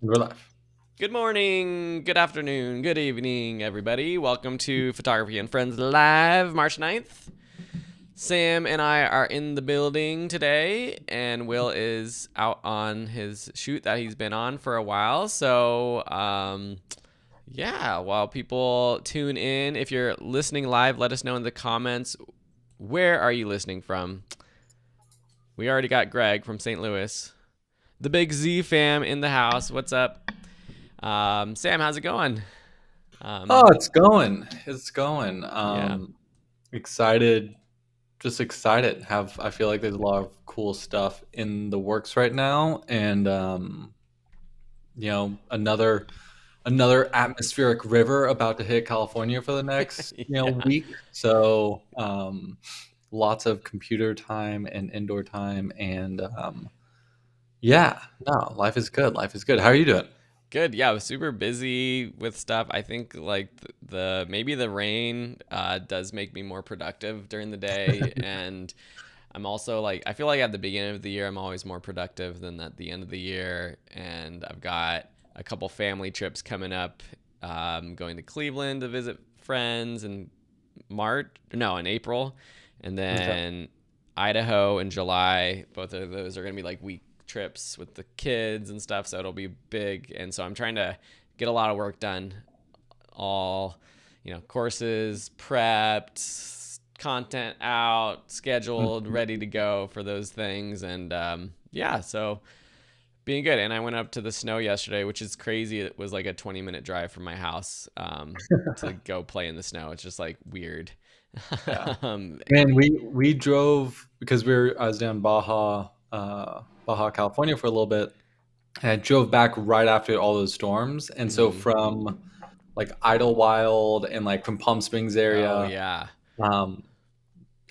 We're live. Good morning, good afternoon, good evening, everybody. Welcome to Photography and Friends Live, March 9th. Sam and I are in the building today, and Will is out on his shoot that he's been on for a while. So, while people tune in, if you're listening live, let us know in the comments where are you listening from. We already got Greg from St. Louis, the big Z fam in the house. What's up? Sam, how's it going? Oh, Um, it's going. It's going. yeah. Excited, just excited. I feel like there's a lot of cool stuff in the works right now, and another atmospheric river about to hit California for the next Yeah. week. So, lots of computer time and indoor time, and yeah, no, life is good. Life is good. How are you doing? Good. Yeah, I was super busy with stuff. I think like the maybe the rain does make me more productive during the day, and I'm also like I feel like at the beginning of the year I'm always more productive than at the end of the year, and I've got a couple family trips coming up. Going to Cleveland to visit friends in in April, and Okay. then Idaho in July. Both of those are going to be like week trips with the kids and stuff, so it'll be big. And so I'm trying to get a lot of work done. All, courses prepped, content out, scheduled, Mhm. ready to go for those things. And so being good. And I went up to the snow yesterday, which is crazy. It was like a 20-minute drive from my house to go play in the snow. It's just like weird. Yeah. um, Man, we drove because I was down Baja California for a little bit, and I drove back right after all those storms. And so mhm. from like Idlewild and like from Palm Springs Oh, area, yeah. um,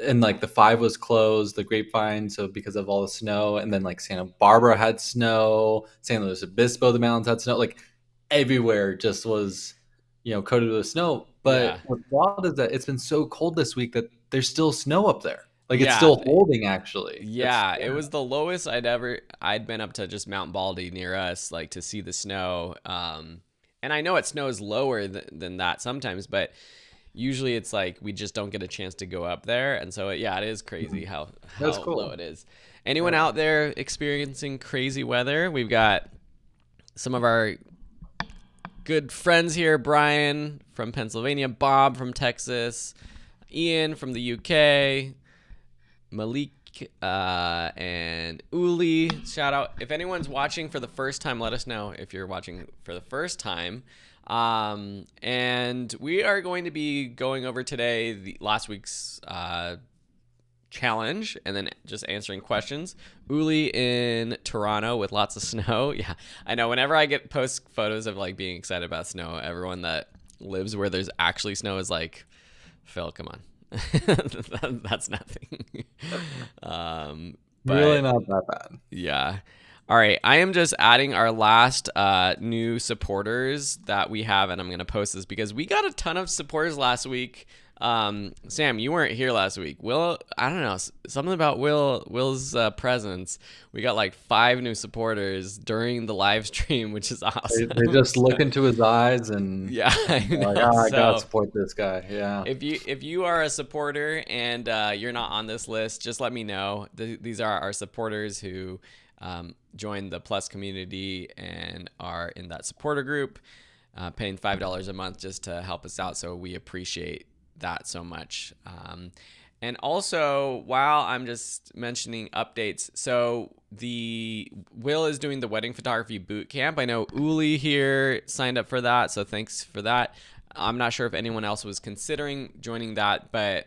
and like the five was closed, the Grapevine, so because of all the snow, and then like Santa Barbara had snow, San Luis Obispo, the mountains had snow, like everywhere just was, coated with snow. Yeah. But what's wild is that it's been so cold this week that there's still snow up there. Like it's Yeah. still holding actually. It's Yeah, it was the lowest I'd been up to just Mount Baldy near us, like to see the snow. And I know it snows lower than that sometimes, but usually it's like we just don't get a chance to go up there. And so yeah, it is crazy that's how low cool. it is. Anyone Yeah. out there experiencing crazy weather? We've got some of our good friends here, Brian from Pennsylvania, Bob from Texas, Ian from the UK, Malik and Uli. Shout out. If anyone's watching for the first time, let us know if you're watching for the first time. And we are going to be going over today last week's challenge and then just answering questions. Uli in Toronto with lots of snow. Yeah, I know. Whenever I get post photos of like being excited about snow, everyone that lives where there's actually snow is like, Phil, come on. That's nothing. Really But not that bad. yeah. All right. I am just adding our last new supporters that we have, and I'm going to post this because we got a ton of supporters last week. Sam, you weren't here last week. Will, I don't know, something about Will's presence. We got like 5 new supporters during the live stream, which is They awesome. just look So, into his eyes and yeah, I they're like, know. I gotta So support this guy. Yeah. if you are a supporter and you're not on this list, just let me know. These are our supporters who joined the Plus community and are in that supporter group, paying $5 a month just to help us out. So we appreciate that so much. And also, while I'm just mentioning updates, so the Will is doing the wedding photography boot camp. I know Uli here signed up for that, so thanks for that. I'm not sure if anyone else was considering joining that, but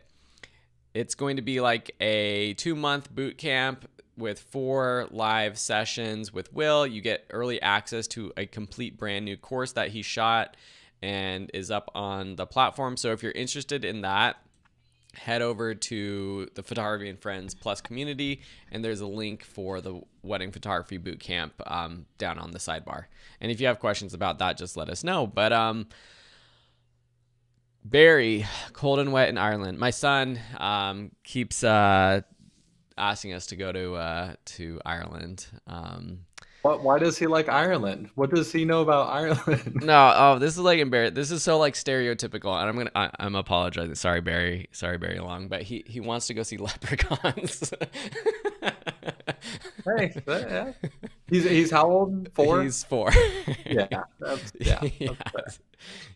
it's going to be like a 2 month boot camp with 4 live sessions with Will. You get early access to a complete brand new course that he shot and is up on the platform. So if you're interested in that, head over to the Photography and Friends Plus community, and there's a link for the wedding photography boot camp down on the sidebar. And if you have questions about that, just let us know. But very cold and wet in Ireland. My son keeps asking us to go to Ireland. Why does he like Ireland? What does he know about Ireland? No, oh, this is like embarrassing. This is so like stereotypical, and I'm apologizing. Sorry, Barry Long, but he wants to go see leprechauns. Hey, yeah. He's how old? 4? He's 4. Yeah, Yeah. that's fair.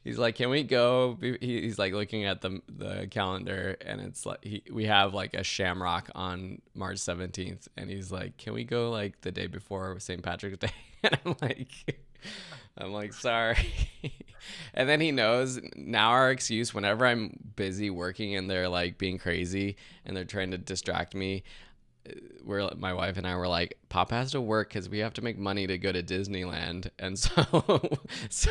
He's like, can we go? He's like looking at the calendar, and it's like we have like a Shamrock on March 17th, and he's like, can we go like the day before St. Patrick's Day? And I'm like, sorry. And then he knows now our excuse whenever I'm busy working and they're like being crazy and they're trying to distract me, my wife and I were like, Papa has to work because we have to make money to go to Disneyland, and so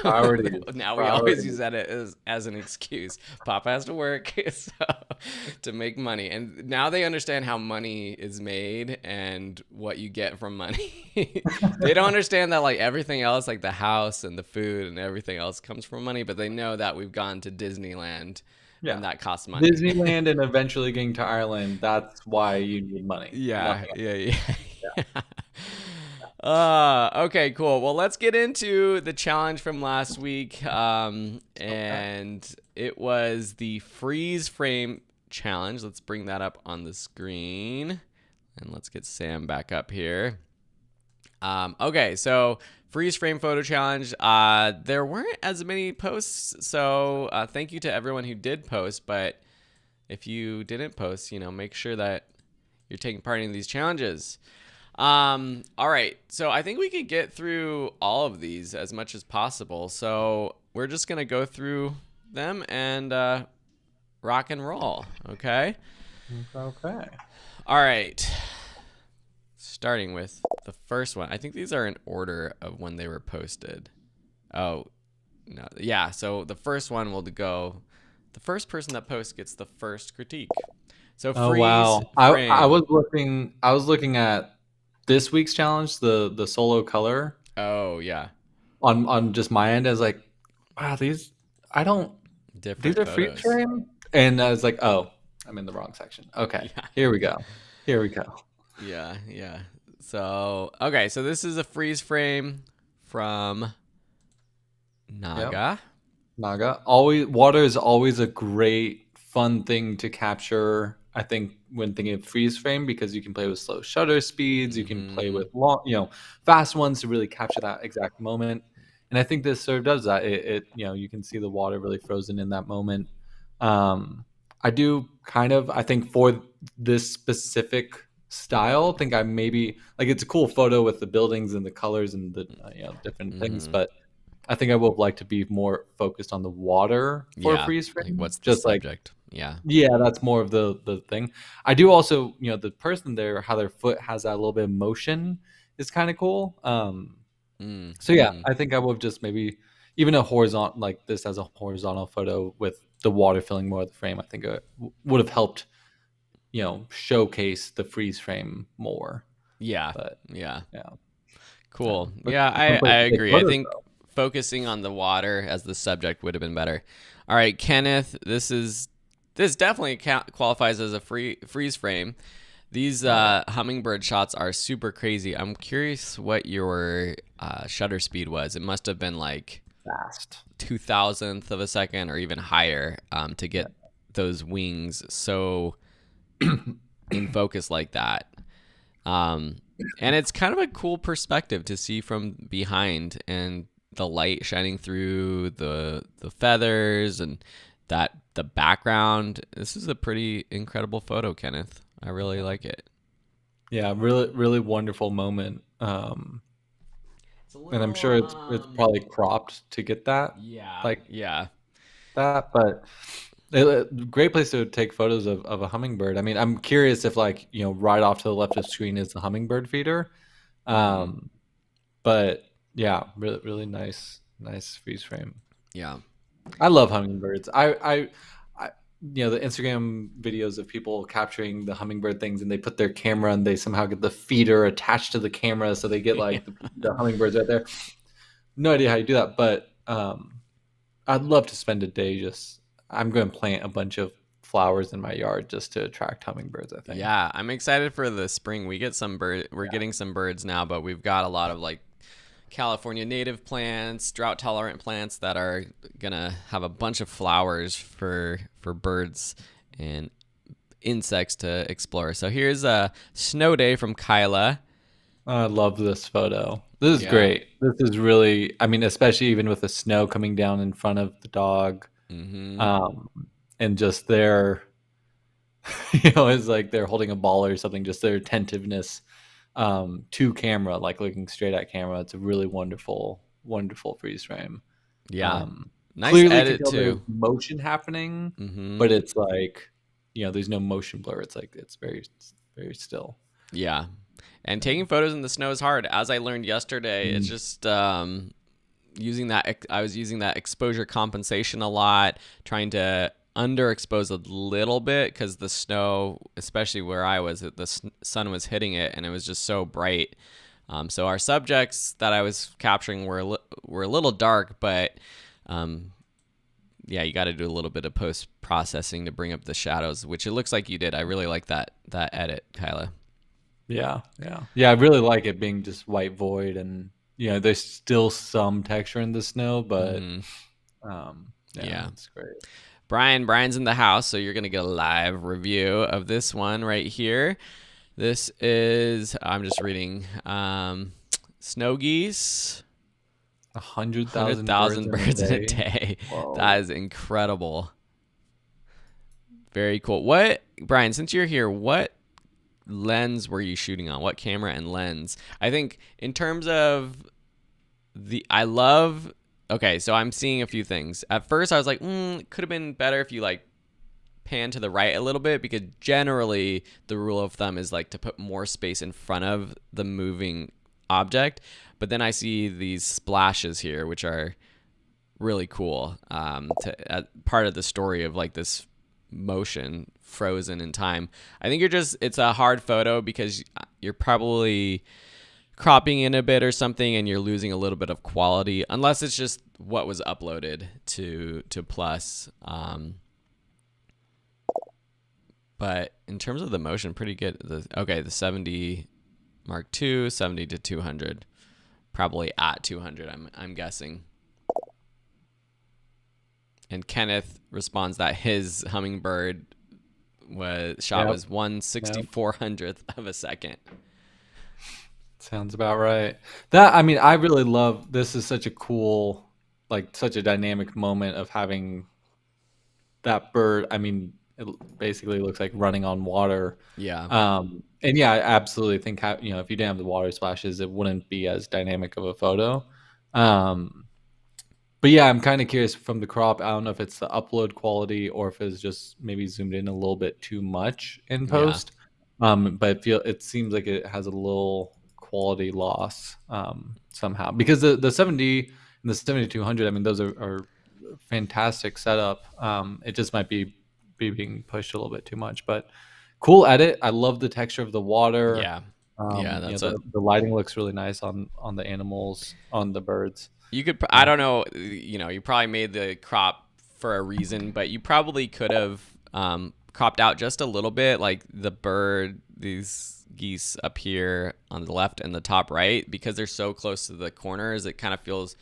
Priorities, now we always use priorities. that as an excuse. Papa has to work so, to make money, and now they understand how money is made and what you get from money. They don't understand that like everything else, like the house and the food and everything else, comes from money, but they know that we've gone to Disneyland Yeah. and that costs money. Disneyland and eventually getting to Ireland, that's why you need money. Yeah, Nothing else. yeah, yeah. Yeah. Yeah. Okay, cool. Well, let's get into the challenge from last week. Okay. And it was the freeze frame challenge. Let's bring that up on the screen. And let's get Sam back up here. Okay, so freeze frame photo challenge. There weren't as many posts, so thank you to everyone who did post. But if you didn't post, make sure that you're taking part in these challenges. All right, so I think we could get through all of these as much as possible. So we're just gonna go through them and rock and roll. Okay. Okay. All right. Starting with the first one. I think these are in order of when they were posted. Oh, no. Yeah, so the first one will go. The first person that posts gets the first critique. So Oh freeze wow. I frame. was looking at this week's challenge, the solo color Oh, yeah. on just my end. I was like, wow, I don't these Different are freeze photos. frame? And I was like, oh, I'm in the wrong section. Okay. Yeah. Here we go. Here we go. Yeah, yeah. So, okay, so this is a freeze frame from Yep. Naga. Naga. Always water is always a great fun thing to capture. I think when thinking of freeze frame because you can play with slow shutter speeds, you can play Mm-hmm. with long, fast ones to really capture that exact moment. And I think this sort of does that. You can see the water really frozen in that moment. I do I think for this specific style, think I maybe like it's a cool photo with the buildings and the colors and the different things, Mm-hmm. but I think I would like to be more focused on the water for a Yeah. freeze Like, frame. what's the Just like, subject? Yeah. yeah, that's more of the thing. I do also, the person there, how their foot has that little bit of motion is kind of cool. So yeah, Mm-hmm. I think I would just maybe even a horizontal like this as a horizontal photo with the water filling more of the frame. I think it would have helped, showcase the freeze frame more. Yeah. But Yeah. yeah, yeah. Cool. But Yeah, fun I place to take agree. I photos think though. focusing on the water as the subject would have been better. All right, Kenneth, this definitely qualifies as a freeze frame. These Oh yeah, hummingbird shots are super crazy. I'm curious what your shutter speed was. It must have been like fast. 2,000th of a second or even higher to Yeah. get those wings so in focus like that. Um, and it's kind of a cool perspective to see from behind and the light shining through the feathers and that the background. This is a pretty incredible photo, Kenneth. I really like it. Yeah, really, really wonderful moment. It's a And I'm little sure it's probably cropped to get that yeah, like yeah. that, but great place to take photos of a hummingbird. I mean, I'm curious if like right off to the left of the screen is the hummingbird feeder. Mhm. Um, but yeah, really, really nice freeze frame. Yeah. I love hummingbirds. I the Instagram videos of people capturing the hummingbird things, and they put their camera and they somehow get the feeder attached to the camera, so they get Yeah. like the hummingbirds right there. No idea how you do that, but I'd love to spend a day just. I'm going to plant a bunch of flowers in my yard just to attract hummingbirds, I think. Yeah, I'm excited for the spring. We get some bird. We're getting some birds now, but we've got a lot of like California native plants, drought tolerant plants that are gonna have a bunch of flowers for birds and insects to explore. So here's a snow day from Kyla. I love this photo. This is Yeah. great. This is really, I mean, especially even with the snow coming down in front of the dog, Mm-hmm. um, and just their, you know, it's like they're holding a ball or something. Just their attentiveness to camera, like looking straight at camera. It's a really wonderful, wonderful freeze frame. Yeah. Nice Clearly can edit tell there's too. motion happening, Mm-hmm. but it's like, you know, there's no motion blur. It's like it's very, very still. Yeah. And taking photos in the snow is hard. As I learned yesterday, it's Mm. just using that. I was using that exposure compensation a lot, trying to underexpose a little bit because the snow, especially where I was, the sun was hitting it, and it was just so bright. So our subjects that I was capturing were a little dark, but um, yeah, you got to do a little bit of post processing to bring up the shadows, which it looks like you did. I really like that edit, Kyla. Yeah, yeah, yeah. I really like it being just white void, and you know, there's still some texture in the snow, but Mm-hmm. yeah, Yeah. it's great. Brian's in the house, so you're gonna get a live review of this one right here. This is I'm just reading. Snow geese, A hundred hundred thousand birds thousand in a birds in a day. day. That Whoa. is incredible. Very cool. What Brian? Since you're here, what lens were you shooting on? What camera and lens? I think in terms of I love. Okay, so I'm seeing a few things. At first, I was like, it could have been better if you like pan to the right a little bit because generally the rule of thumb is like to put more space in front of the moving object. But then I see these splashes here, which are really cool. Part of the story of like this motion frozen in time. I think it's a hard photo because you're probably cropping in a bit or something and you're losing a little bit of quality unless it's just what was uploaded to plus. But in terms of the motion, pretty good. The 70 Mark II, 70 to 200, probably at 200. I'm guessing. And Kenneth responds that his hummingbird Yep, was one sixty yep. four hundredth of a second. Sounds about right. That I mean, I really love. This is such a cool, like such a dynamic moment of having that bird. I mean, it basically looks like running on water. Yeah, And yeah, I absolutely think you know, if you didn't have the water splashes, it wouldn't be as dynamic of a photo. Um, but yeah, I'm kind of curious from the crop. I don't know if it's the upload quality or if it's just maybe zoomed in a little bit too much in yeah, post. But it seems like it has a little quality loss somehow because the 70 and the 7200. I mean, those are fantastic setup. It just might be being pushed a little bit too much, but cool edit. I love the texture of the water. yeah, yeah. You know, That's a the lighting looks really nice on the animals, on the birds. you could. I Uh, don't know. You probably made the crop for a reason, but you probably could have cropped out just a little bit, like the bird, these geese up here on the left and the top right, because they're so close to the corners. It kind of feels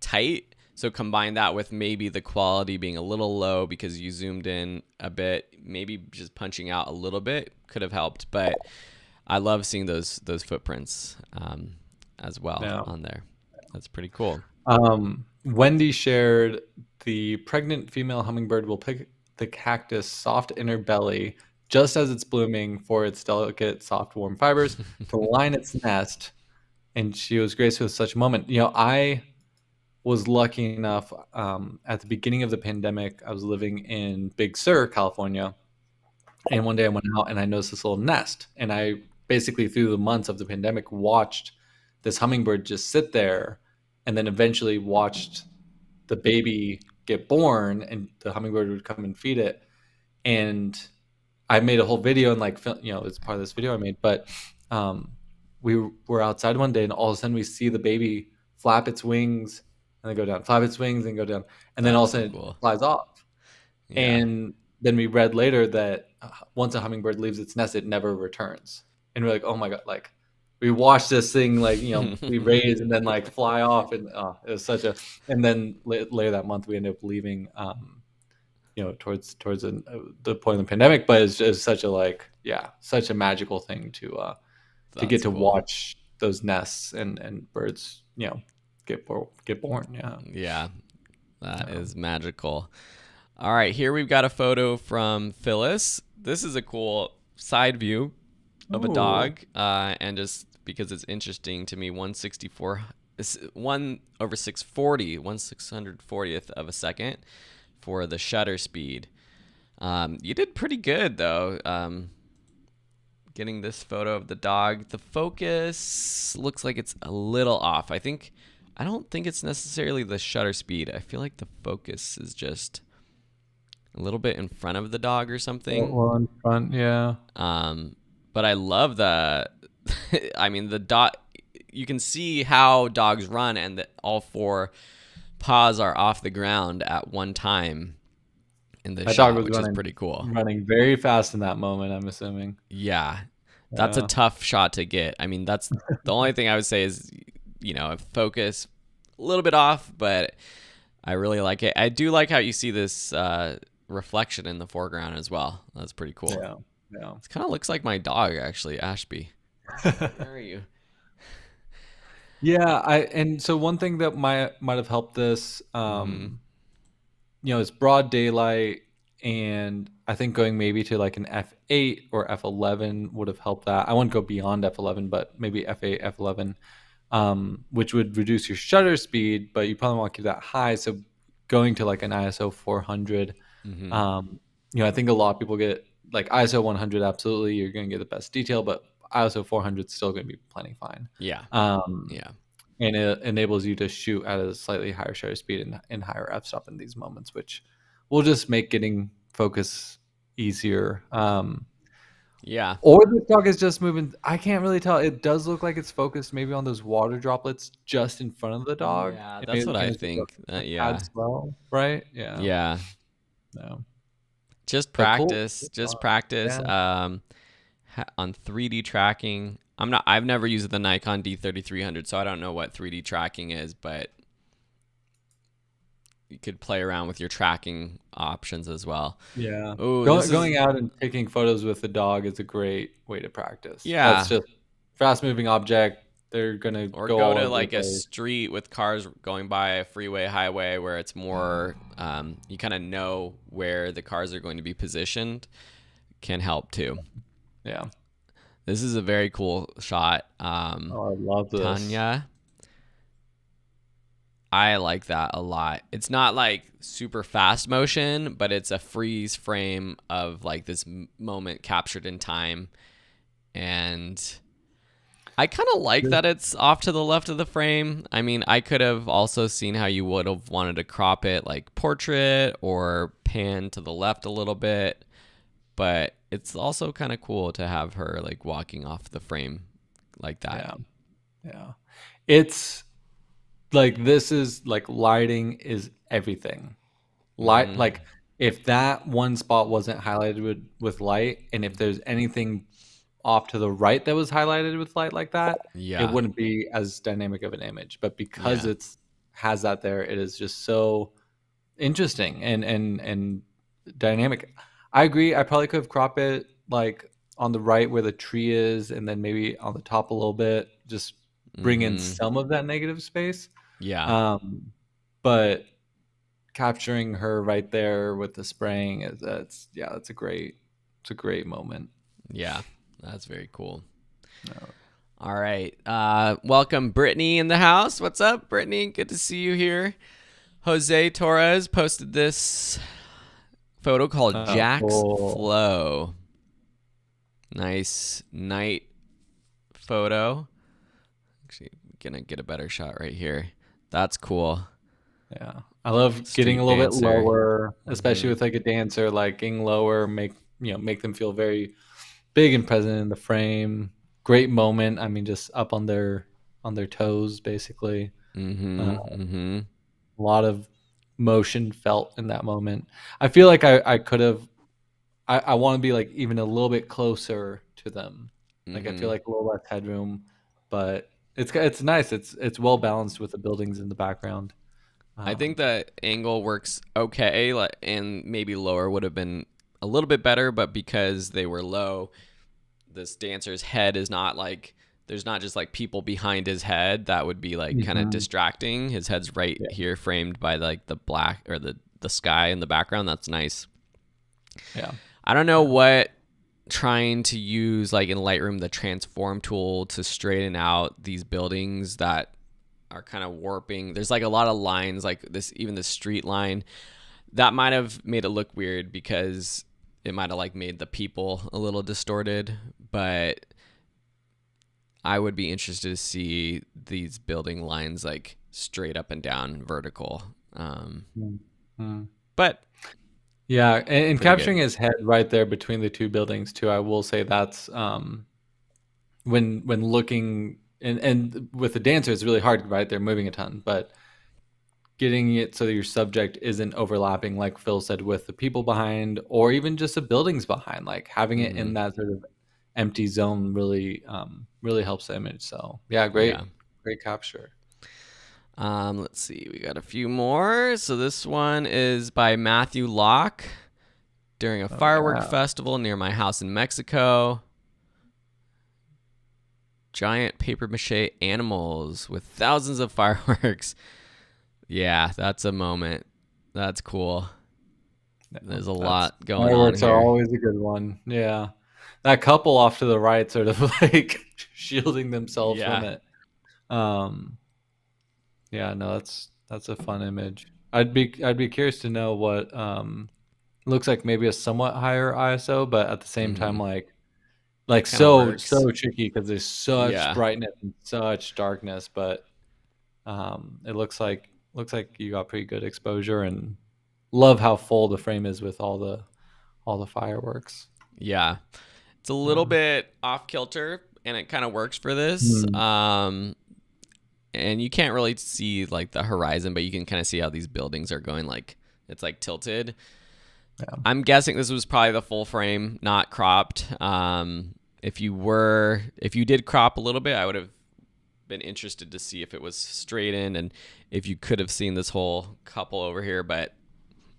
tight. So combine that with maybe the quality being a little low because you zoomed in a bit, maybe just punching out a little bit could have helped. But I love seeing those footprints as well yeah. on there. That's pretty cool. Wendy shared the pregnant female hummingbird will pick the cactus soft inner belly just as it's blooming for its delicate, soft, warm fibers to line its nest. And she was graced with such a moment. You know, I was lucky enough at the beginning of the pandemic. I was living in Big Sur, California, and one day I went out and I noticed this little nest. And I basically, through the months of the pandemic, watched this hummingbird just sit there, and then eventually watched the baby get born, and the hummingbird would come and feed it. And I made a whole video and like, you know, it's part of this video I made. But um, we were outside one day, and all of a sudden we see the baby flap its wings and then go down, flap its wings and go down, and then all That's of a so sudden it cool. flies off. Yeah. And then we read later that once a hummingbird leaves its nest, it never returns. And we're like, oh my god, like we watched this thing like be raised and then like fly off, and it was such a. And then later that month, we ended up leaving. Towards the point of the pandemic, but it's just such a such a magical thing to get That's to cool. watch those nests and birds get born. Yeah. Yeah, that Yeah. is magical. All right, here we've got a photo from Phyllis. This is a cool side view of a Oh, dog, and just because it's interesting to me, 164, 1/640, 1/640th of a second for the shutter speed. You did pretty good though. Getting this photo of the dog. The focus looks like it's a little off. I don't think it's necessarily the shutter speed. I feel like the focus is just a little bit in front of the dog or something. well in front. Yeah. Um, but I love the. I mean, the dog. You can see how dogs run, and that all four paws are off the ground at one time in this My dog shot, was which is pretty cool. running very fast in that moment, I'm assuming. Yeah, that's a Yeah. tough shot to get. I mean, that's the only thing I would say is, focus a little bit off, but I really like it. I do like how you see this reflection in the foreground as well. That's pretty cool. Yeah. Yeah. It kind of looks like my dog, actually, Ashby. Where are you? Yeah, I and so one thing that might have helped this, Mm-hmm. it's broad daylight, and I think going maybe to like an F8 or F11 would have helped that. I wouldn't go beyond F11, but maybe F8, F11, which would reduce your shutter speed, but you probably want to keep that high. So going to like an ISO 400, Mm-hmm. um, I think a lot of people get like ISO 100. Absolutely, you're going to get the best detail, but ISO 400 is still going to be plenty fine. Yeah. Um, Yeah. and it enables you to shoot at a slightly higher shutter speed and higher f-stop in these moments, which will just make getting focus easier. Yeah. Or the dog is just moving. I can't really tell. It does look like it's focused maybe on those water droplets just in front of the dog. Yeah. And That's what I maybe it's just think. a tad Yeah. slow, right? Yeah. Yeah. No. Just But cool. practice. Just practice. Yeah. On 3D tracking. I've never used the Nikon D3300, so I don't know what 3D tracking is, but you could play around with your tracking options as well. Yeah. Oh, this is Going out and taking photos with the dog is a great way to practice. That's yeah. just fast moving object. They're gonna Or go go all to over the like a place. street with cars going by a freeway, highway, where it's more you kind of know where the cars are going to be positioned. Can help too. Yeah. This is a very cool shot. Oh, I love this. Tanya, I like that a lot. It's not like super fast motion, but it's a freeze frame of like this moment captured in time. And I kind of like that it's off to the left of the frame. I mean, I could have also seen how you would have wanted to crop it like portrait or pan to the left a little bit, but it's also kind of cool to have her like walking off the frame like that. Yeah. Yeah. It's like this is like lighting is everything. Light Mm-hmm. like if that one spot wasn't highlighted with light, and if there's anything off to the right that was highlighted with light like that, it Yeah. wouldn't be as dynamic of an image. But because Yeah. it's has that there, it is just so interesting and dynamic. I agree. I probably could have cropped it like on the right where the tree is, and then maybe on the top a little bit, just bring in Mm-hmm. some of that negative space. Yeah. Um, but capturing her right there with the spraying is that's a great moment. Yeah. That's very cool. No. All right. Welcome, Brittany, in the house. What's up, Brittany? Good to see you here. Jose Torres posted this photo called Oh, Jack's cool. Flow. Nice night photo. Actually, gonna get a better shot right here. That's cool. Yeah. I love getting a Street little bit dancer. lower, especially Mm-hmm. with like a dancer, like getting lower, make them feel very big and present in the frame. Great moment. I mean, just up on their toes, basically. Uh, Mm-hmm. Mm-hmm. a lot of motion felt in that moment. I feel like I could have. I want to be like even a little bit closer to them. Like I feel Hmm. like a little less headroom, but it's nice. It's well balanced with the buildings in the background. I think Um, the angle works okay, and maybe lower would have been a little bit better, but because they were low, this dancer's head is not like there's not just like people behind his head that would be like kind of mhm. distracting. His head's right Yeah, here framed by like the black or the sky in the background. That's nice. yeah, I don't know yeah. what trying to use like in Lightroom the transform tool to straighten out these buildings that are kind of warping. There's like a lot of lines like this, even the street line that might have made it look weird because it might have like made the people a little distorted, but I would be interested to see these building lines like straight up and down vertical. Mhm. But Yeah, and pretty capturing good. his head right there between the two buildings too. I will say that's when looking and with the dancer, it's really hard, right? They're moving a ton, but getting it so that your subject isn't overlapping, like Phil said, with the people behind, or even just the buildings behind. Like having it Hmm. in that sort of empty zone really, really helps the image. So yeah, Yeah. great capture. Let's see. We got a few more. So this one is by Matthew Locke during a Oh firework yeah, festival near my house in Mexico. Giant paper mache animals with thousands of fireworks. Yeah, that's a moment. That's cool. yeah. There's a That's lot going on fireworks are here. always a good one. Yeah, that couple off to the right, sort of like shielding themselves from Yeah. it. Um, yeah, no, that's a fun image. I'd be curious to know what looks like maybe a somewhat higher ISO, but at the same time, Hmm. like Kind of so works. tricky because there's such Yeah. brightness and such darkness. But it looks like you got pretty good exposure, and love how full the frame is with all the fireworks. Yeah. It's a little Um, bit off kilter and it kind of works for this. hmm, And you can't really see like the horizon, but you can kind of see how these buildings are going like it's like tilted. yeah, I'm guessing this was probably the full frame, not cropped. If you did crop a little bit, I would have been interested to see if it was straightened and if you could have seen this whole couple over here. But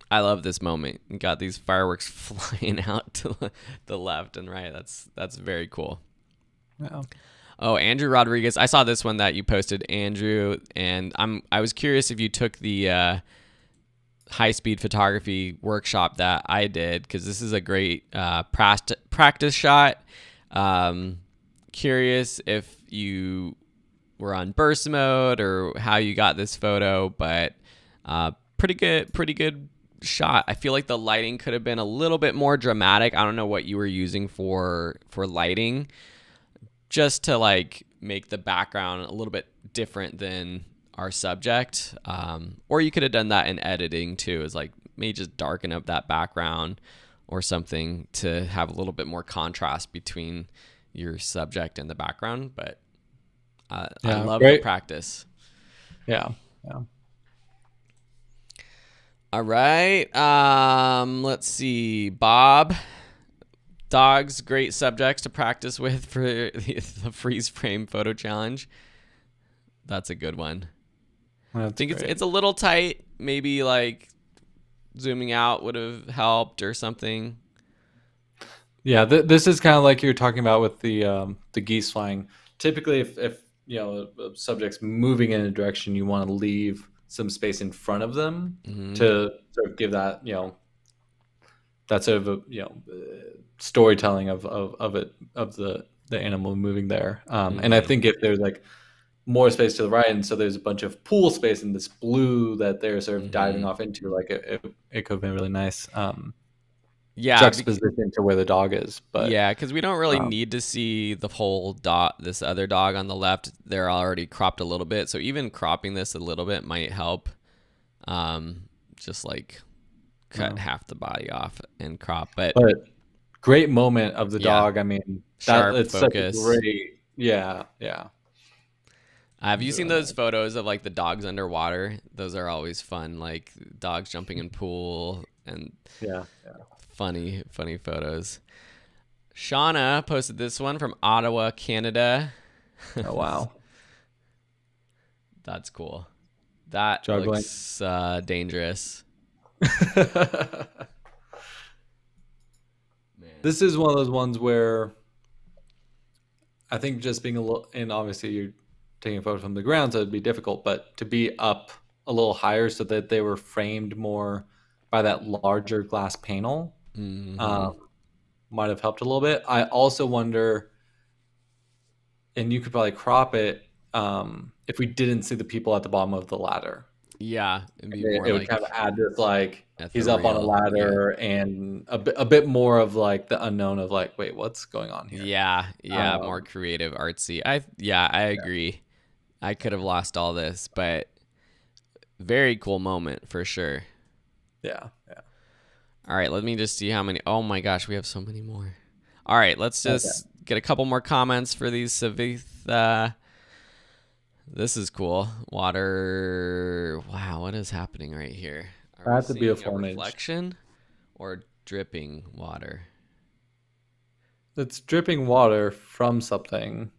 I love this moment. You got these fireworks flying out to the left and right. That's very cool. yeah. Oh, Andrew Rodriguez. I saw this one that you posted, Andrew, and I was curious if you took the high speed photography workshop that I did because this is a great practice shot. Um, Curious if you were on burst mode or how you got this photo, but pretty good shot. I feel like the lighting could have been a little bit more dramatic. I don't know what you were using for lighting, just to like make the background a little bit different than our subject. Or you could have done that in editing too, is like maybe just darken up that background or something to have a little bit more contrast between your subject and the background. But I Yeah, love the great. practice. Yeah, yeah. All right. Let's see. Bob. Dogs, great subjects to practice with for the freeze frame photo challenge. That's a good one. I That's think great. it's a little tight. Maybe like zooming out would have helped or something. Yeah, this is kind of like you were talking about with the geese flying. Typically, if you know a subject's moving in a direction, you want to leave some space in front of them Hmm. to sort of give that that sort of storytelling of it of the animal moving there. And I Hmm. think if there's like more space to the right, and so there's a bunch of pool space in this blue that they're sort of diving Hmm. off into, like it could have been really nice Yeah, juxtaposition to where the dog is. But yeah, because we don't really um, need to see the whole dot. This other dog on the left, they're already cropped a little bit. So even cropping this a little bit might help. Just like cut uh, half the body off and crop. But but great moment of the yeah, dog. I mean, that sharp it's such a focus. great, yeah, yeah. Have It's you seen really those nice. photos of like the dogs underwater? Those are always fun. Like dogs jumping in pool. and Yeah. funny photos. Shauna posted this one from Ottawa, Canada. Oh wow. That's cool. That Juggling. looks dangerous. Man. This is one of those ones where I think just being a little, and obviously you're taking a photo from the ground, so it'd be difficult, but to be up a little higher so that they were framed more by that larger glass panel Mm-hmm. um, might have helped a little bit. I also wonder, and you could probably crop it if we didn't see the people at the bottom of the ladder. Yeah, it'd be It, more it would kind of like add this like he's up on a ethereal. Yeah. ladder and a bit more of like the unknown of like, wait, what's going on here? Yeah, more Um, creative, artsy. I yeah, agree. I could have lost all this, but very cool moment for sure. yeah, yeah. All right, let me just see how many. Oh my gosh, we have so many more. All right, let's Okay. just get a couple more comments for these Savith. This is cool. Water. Wow, what is happening right here? Are we That's a seeing a beautiful image. reflection or dripping water? It's dripping water from something.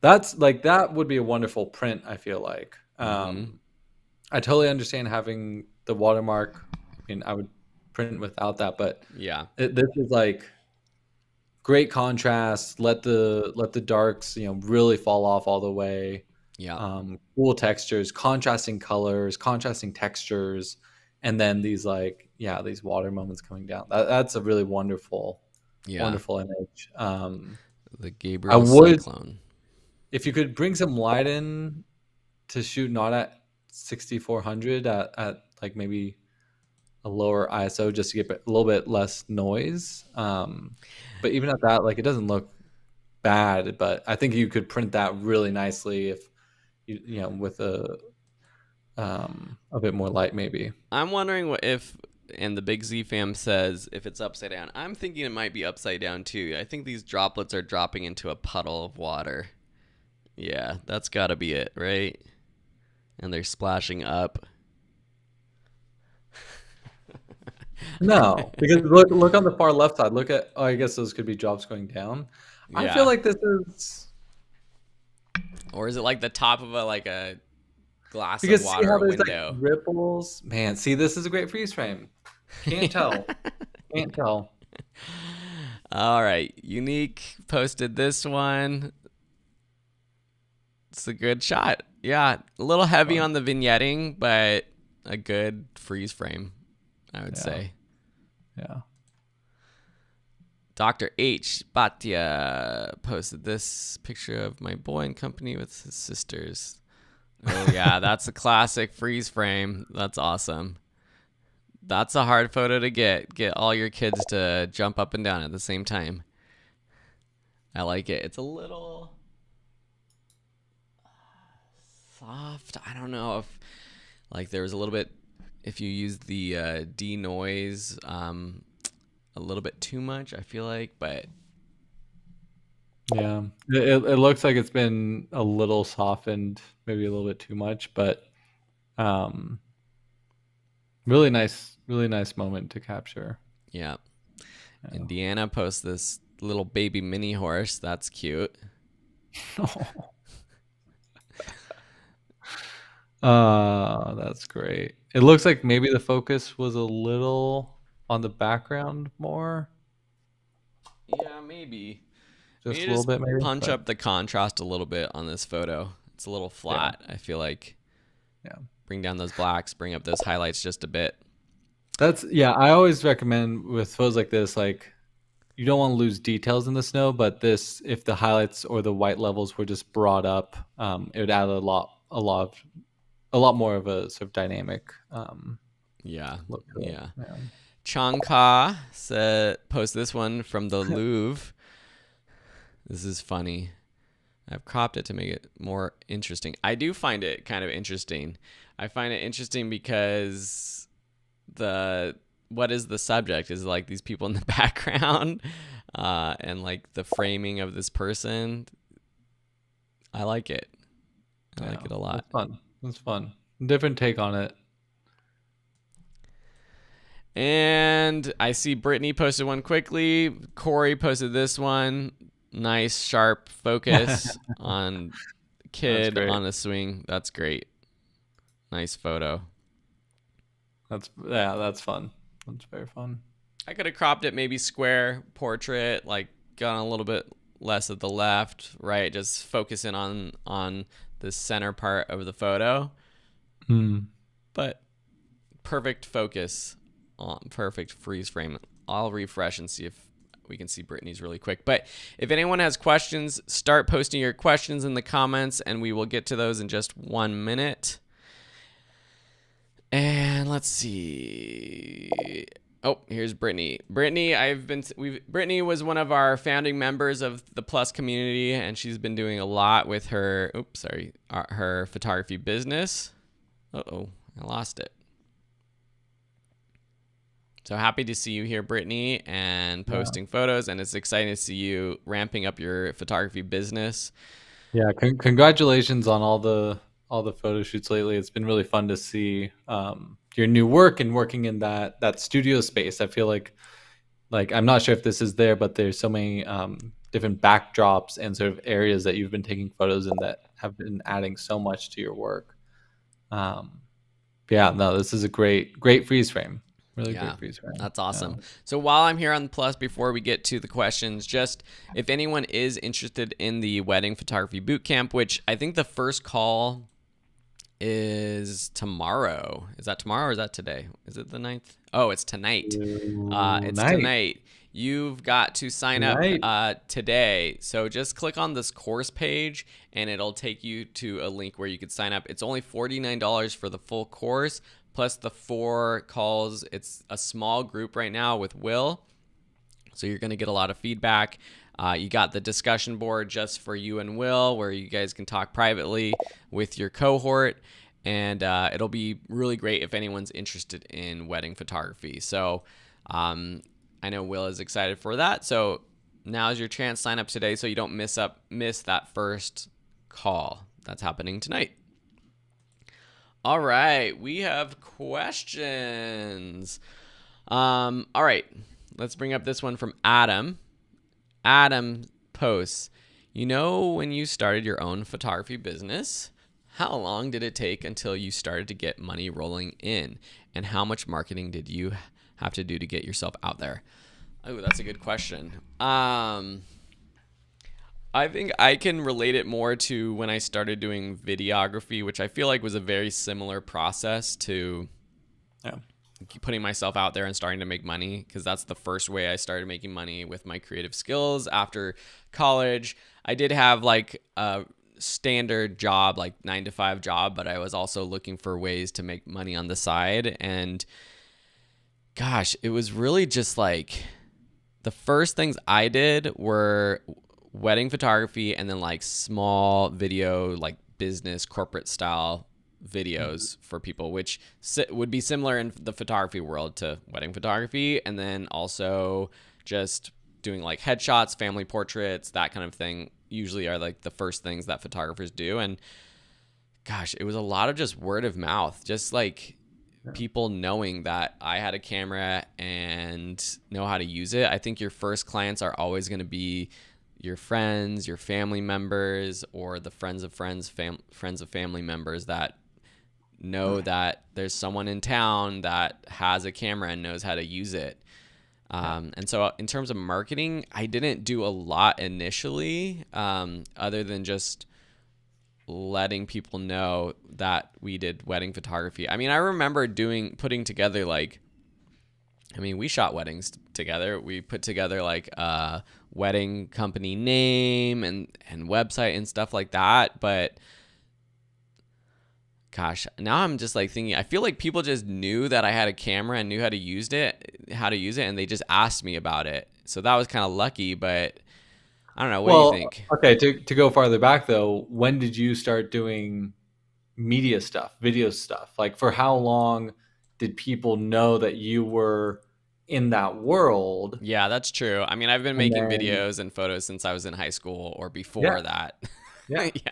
That's like that would be a wonderful print, I feel like. Mm-hmm. I totally understand having the watermark. I mean, I would print without that, but Yeah. this is like great contrast. Let the darks, really fall off all the way. Yeah. Cool textures, contrasting colors, contrasting textures, and then these like these water moments coming down. That's a really wonderful, Yeah. wonderful image. The I Gabriel would cyclone. if you could bring some light in to shoot not at 6400 at like maybe a lower ISO just to get a little bit less noise. But even at that, like it doesn't look bad. But I think you could print that really nicely if with a bit more light maybe. I'm wondering what if, and the Big Z fam says if it's upside down. I'm thinking it might be upside down too. I think these droplets are dropping into a puddle of water. Yeah, that's got to be it, right? And they're splashing up. No, because look on the far left side. Look at I guess those could be drops going down. I feel Yeah. like this is Or is it like the top of a glass of because see water, how a there's like window? ripples. Man, see this is a great freeze frame. Can't tell. Can't tell. All right. Unique posted this one. It's a good shot. Yeah, a little heavy Fun. on the vignetting, but a good freeze frame, I would Yeah. say. Yeah. Dr. H. Bhatia posted this picture of my boy in company with his sisters. Oh, yeah, that's a classic freeze frame. That's awesome. That's a hard photo to get. Get all your kids to jump up and down at the same time. I like it. It's a little soft. I don't know if like there was a little bit if you use the denoise a little bit too much, I feel like, but Yeah. It looks like it's been a little softened, maybe a little bit too much, but um really nice moment to capture. yeah. Yeah. Indiana posts this little baby mini horse. That's cute. That's great. It looks like maybe the focus was a little on the background more, Yeah, maybe. We just need a to little just bit maybe, punch but up the contrast a little bit on this photo. It's a little yeah, flat, I feel like. yeah. Bring down those blacks, bring up those highlights just a bit. I always recommend with photos like this, like you don't want to lose details in the snow, but this, if the highlights or the white levels were just brought up, it would add a lot more of a sort of dynamic Yeah, look to it. yeah. Yeah. Changka said, post this one from the Louvre. This is funny. I've cropped it to make it more interesting. I do find it kind of interesting. I find it interesting because the what is the subject is like these people in the background and like the framing of this person. I like it. I like Yeah, it a lot. that's fun. That's fun. Different take on it. And I see Brittany posted one quickly. Corey posted this one. Nice, sharp focus on That's kid great. on a swing. That's great. Nice photo. That's fun. That's very fun. I could have cropped it maybe square portrait, like gone a little bit less at the left, right? Just focusing on the center part of the photo. Hmm. But perfect focus on perfect freeze frame. I'll refresh and see if we can see Brittany's really quick. But if anyone has questions, start posting your questions in the comments and we will get to those in just 1 minute. And let's see. Oh, here's Brittany. Brittany was one of our founding members of the Plus community, and she's been doing a lot with her. Her photography business. Uh-oh, I lost it. So happy to see you here, Brittany, and Yeah. posting photos, and it's exciting to see you ramping up your photography business. Yeah. Congratulations on all the photo shoots lately. It's been really fun to see your new work and working in that studio space. I feel like I'm not sure if this is there, but there's so many different backdrops and sort of areas that you've been taking photos in that have been adding so much to your work. Um, yeah, no, this is a great freeze frame. Really Yeah, great freeze frame. that's Yeah. awesome. So while I'm here on the Plus, before we get to the questions, just if anyone is interested in the wedding photography boot camp, which I think the first call is tomorrow. Is that tomorrow or is that today? Is it the 9th? Oh, it's tonight. It's Night, tonight. You've got to sign up night. today. So just click on this course page and it'll take you to a link where you could sign up. It's only $49 for the full course plus the 4 calls. It's a small group right now with Will. So you're going to get a lot of feedback. You got the discussion board just for you and Will where you guys can talk privately with your cohort. And it'll be really great if anyone's interested in wedding photography. So I know Will is excited for that. So now's your chance. Sign up today so you don't miss that first call. That's happening tonight. All right, we have questions. All right, let's bring up this one from Adam. Adam posts, you know, when you started your own photography business, how long did it take until you started to get money rolling in? And how much marketing did you have to do to get yourself out there? Oh, that's a good question. I think I can relate it more to when I started doing videography, which I feel like was a very similar process to Yeah. putting myself out there and starting to make money, because that's the first way I started making money with my creative skills after college. I did have like a standard job, like 9 to 5 job, but I was also looking for ways to make money on the side. And gosh, it was really just like the first things I did were wedding photography and then like small video, like business corporate style videos for people, which would be similar in the photography world to wedding photography. And then also just doing like headshots, family portraits, that kind of thing usually are like the first things that photographers do. And gosh, it was a lot of just word of mouth, just like people knowing that I had a camera and know how to use it. I think your first clients are always going to be your friends, your family members, or the friends of friends, friends of family members that know that there's someone in town that has a camera and knows how to use it. And so in terms of marketing, I didn't do a lot initially, other than just letting people know that we did wedding photography. I mean, I remember putting together like, I mean, we shot weddings together. We put together like a wedding company name and website and stuff like that. But gosh, now I'm just like thinking, I feel like people just knew that I had a camera and knew how to use it, and they just asked me about it. So that was kind of lucky, but I don't know. What do you Well, think? okay, to go farther back though, when did you start doing media stuff, video stuff? Like for how long did people know that you were in that world? Yeah, that's true. I mean, I've been And making then videos and photos since I was in high school or yeah, before that. Yeah. Yeah.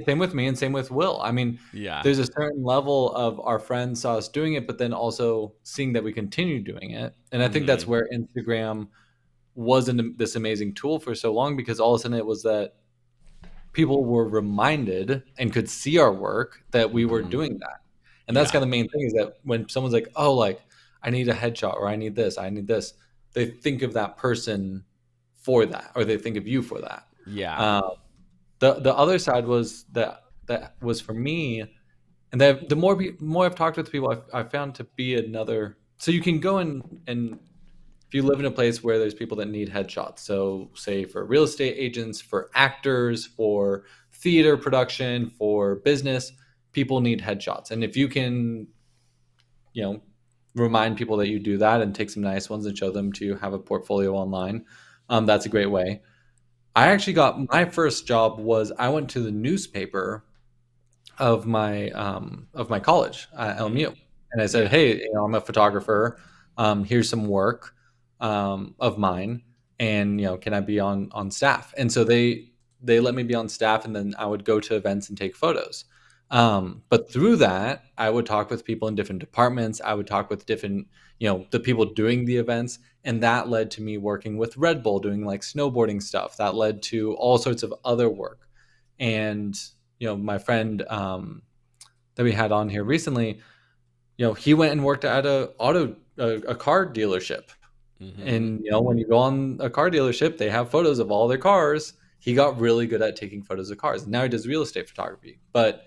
Same with me and same with Will. I mean, Yeah. there's a certain level of our friends saw us doing it, but then also seeing that we continue doing it. And I think that's Mhm. where Instagram wasn't this amazing tool for so long, because all of a sudden it was that people were reminded and could see our work that we were Mhm. doing that. And that's Yeah. kind of the main thing, is that when someone's like, oh, like I need a headshot, or I need this, they think of that person for that, or they think of you for that. Yeah. Um, the other side was that was for me, and the more I've talked with people, I've found to be another. So you can go in, and if you live in a place where there's people that need headshots, so say for real estate agents, for actors, for theater production, for business, people need headshots. And if you can, you know, remind people that you do that and take some nice ones and show them to have a portfolio online, that's a great way. I actually got my first job was I went to the newspaper of my college at Mm. LMU, and I said, Yeah. "Hey, I'm a photographer. Here's some work of mine, and can I be on staff?" And so they let me be on staff, and then I would go to events and take photos. But through that, I would talk with people in different departments. I would talk with different, the people doing the events, and that led to me working with Red Bull, doing like snowboarding stuff. That led to all sorts of other work, and my friend that we had on here recently, he went and worked at a car dealership. Mhm. And when you go on a car dealership, they have photos of all their cars. He got really good at taking photos of cars. Now he does real estate photography. But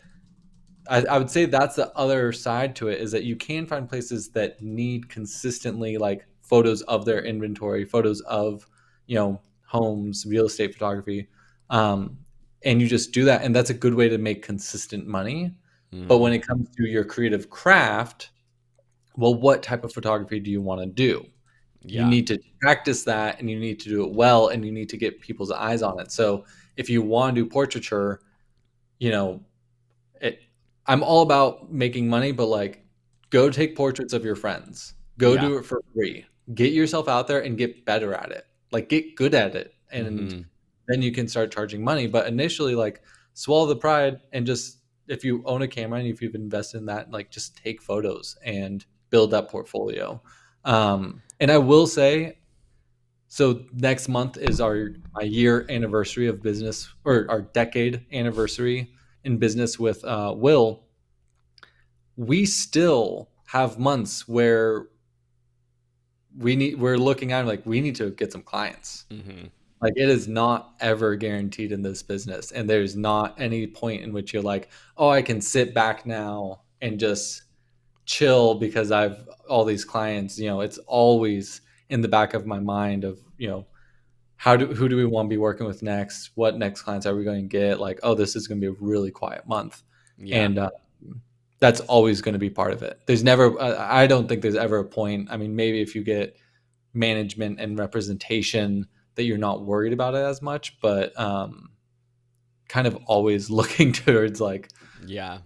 I would say that's the other side to it, is that you can find places that need consistently like photos of their inventory, photos of, homes, real estate photography. Um, and you just do that. And that's a good way to make consistent money. But when Mhm. it comes to your creative craft, well, what type of photography do you want to do? You Yeah. need to practice that, and you need to do it well, and you need to get people's eyes on it. So if you want to do portraiture, you know, it, I'm all about making money, but like, go take portraits of your friends. Go Yeah. do it for free. Get yourself out there and get better at it. Like, get good at it, and Mhm. then you can start charging money. But initially, like, swallow the pride and just, if you own a camera and if you've invested in that, like, just take photos and build that portfolio. And I will say, so next month is our year anniversary of business, or our decade anniversary in business with Will. We still have months where we're looking at, like, we need to get some clients. Mhm. Like, it is not ever guaranteed in this business, and there's not any point in which you're like, oh, I can sit back now and just chill because I've all these clients. It's always in the back of my mind of, who do we want to be working with next? What next clients are we going to get? Like, oh, this is going to be a really quiet month, Yeah. and that's always going to be part of it. There's never, I don't think there's ever a point. I mean, maybe if you get management and representation, that you're not worried about it as much, but kind of always looking towards like Yeah.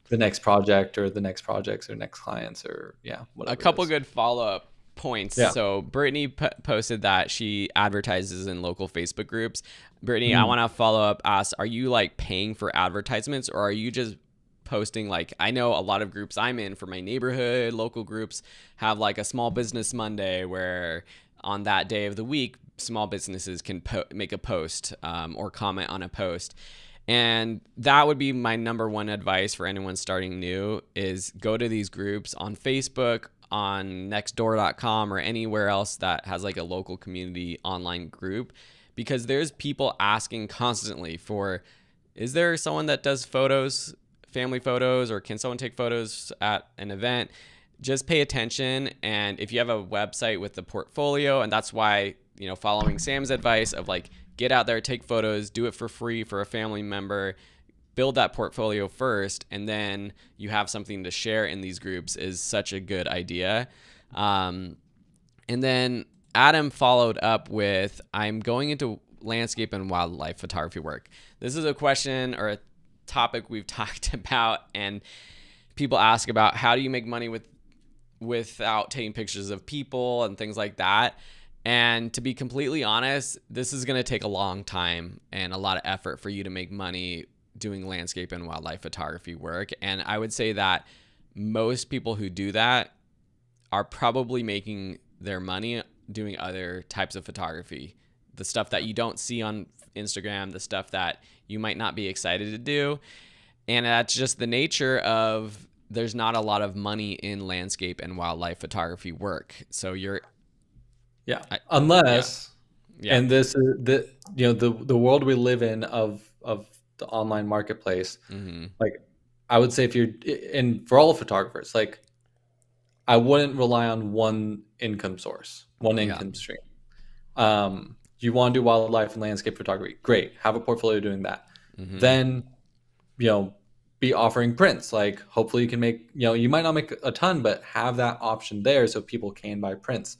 the next project, or the next projects, or next clients, or yeah, A whatever it couple is. good follow-up points. Yeah. So Brittany posted that she advertises in local Facebook groups. Brittany, I Mm. want to follow up, ask, are you like paying for advertisements, or are you just posting? Like, I know a lot of groups I'm in for my neighborhood, local groups have like a small business Monday where on that day of the week, small businesses can make a post, or comment on a post. And that would be my number one advice for anyone starting new, is go to these groups on Facebook, on nextdoor.com, or anywhere else that has like a local community online group, because there's people asking constantly for, is there someone that does photos, family photos, or can someone take photos at an event? Just pay attention. And if you have a website with the portfolio, and that's why, following Sam's advice of like, get out there, take photos, do it for free for a family member, build that portfolio first, and then you have something to share in these groups, is such a good idea. Um, and then Adam followed up with, I'm going into landscape and wildlife photography work. This is a question or a topic we've talked about, and people ask about, how do you make money without taking pictures of people and things like that. And to be completely honest, this is going to take a long time and a lot of effort for you to make money doing landscape and wildlife photography work. And I would say that most people who do that are probably making their money doing other types of photography. The stuff that you don't see on Instagram, the stuff that you might not be excited to do. And that's just the nature of there's not a lot of money in landscape and wildlife photography work. So Yeah. I, yeah, Unless, yeah, and this is the world we live in of the online marketplace. mm-hmm, Like, I would say if you're, and for all photographers, like, I wouldn't rely on one income source, one yeah, income stream. You want to do wildlife and landscape photography, great. Have a portfolio doing that. mm-hmm, Then, you know, be offering prints. Like, hopefully you can make, you might not make a ton, but have that option there so people can buy prints.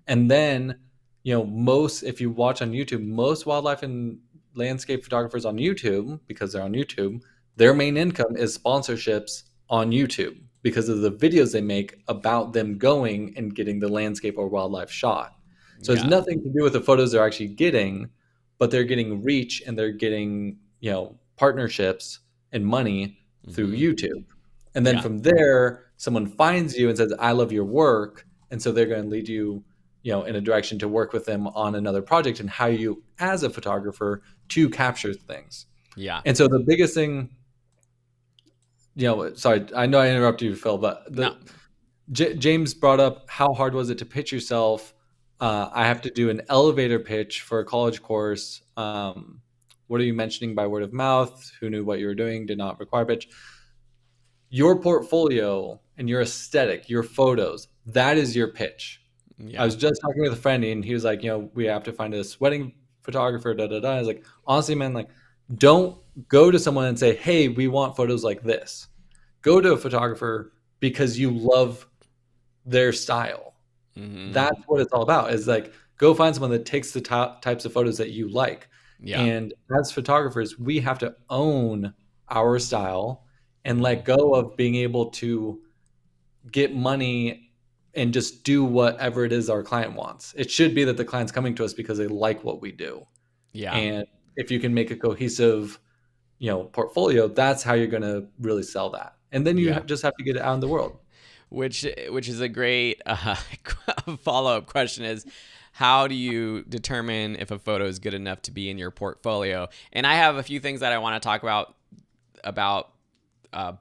And then, most, if you watch on YouTube, most wildlife and landscape photographers on YouTube, because they're on YouTube, their main income is sponsorships on YouTube because of the videos they make about them going and getting the landscape or wildlife shot. So it's yeah, nothing to do with the photos they're actually getting, but they're getting reach and they're getting, partnerships and money through mm-hmm, YouTube. And then yeah, from there, someone finds you and says, I love your work. And so they're going to lead you, in a direction to work with them on another project and hire you as a photographer to capture things. yeah. And so the biggest thing, sorry, I know I interrupted you, Phil, but No, James brought up how hard was it to pitch yourself. I have to do an elevator pitch for a college course. What are you mentioning by word of mouth? Who knew what you were doing? Did not require pitch. Your portfolio and your aesthetic, your photos, that is your pitch. I yeah, was just talking with a friend and he was like, we have to find this wedding photographer, da da da. I was like, honestly, man, like, don't go to someone and say, hey, we want photos like this. Go to a photographer because you love their style. mm-hmm, That's what it's all about. Is like, go find someone that takes the types of photos that you like. yeah, And as photographers, we have to own our style and let go of being able to get money and just do whatever it is our client wants. It should be that the client's coming to us because they like what we do. yeah, And if you can make a cohesive, portfolio, that's how you're going to really sell that. And then you yeah. just have to get it out in the world. Which is a great follow up question is how do you determine if a photo is good enough to be in your portfolio? And I have a few things that I want to talk about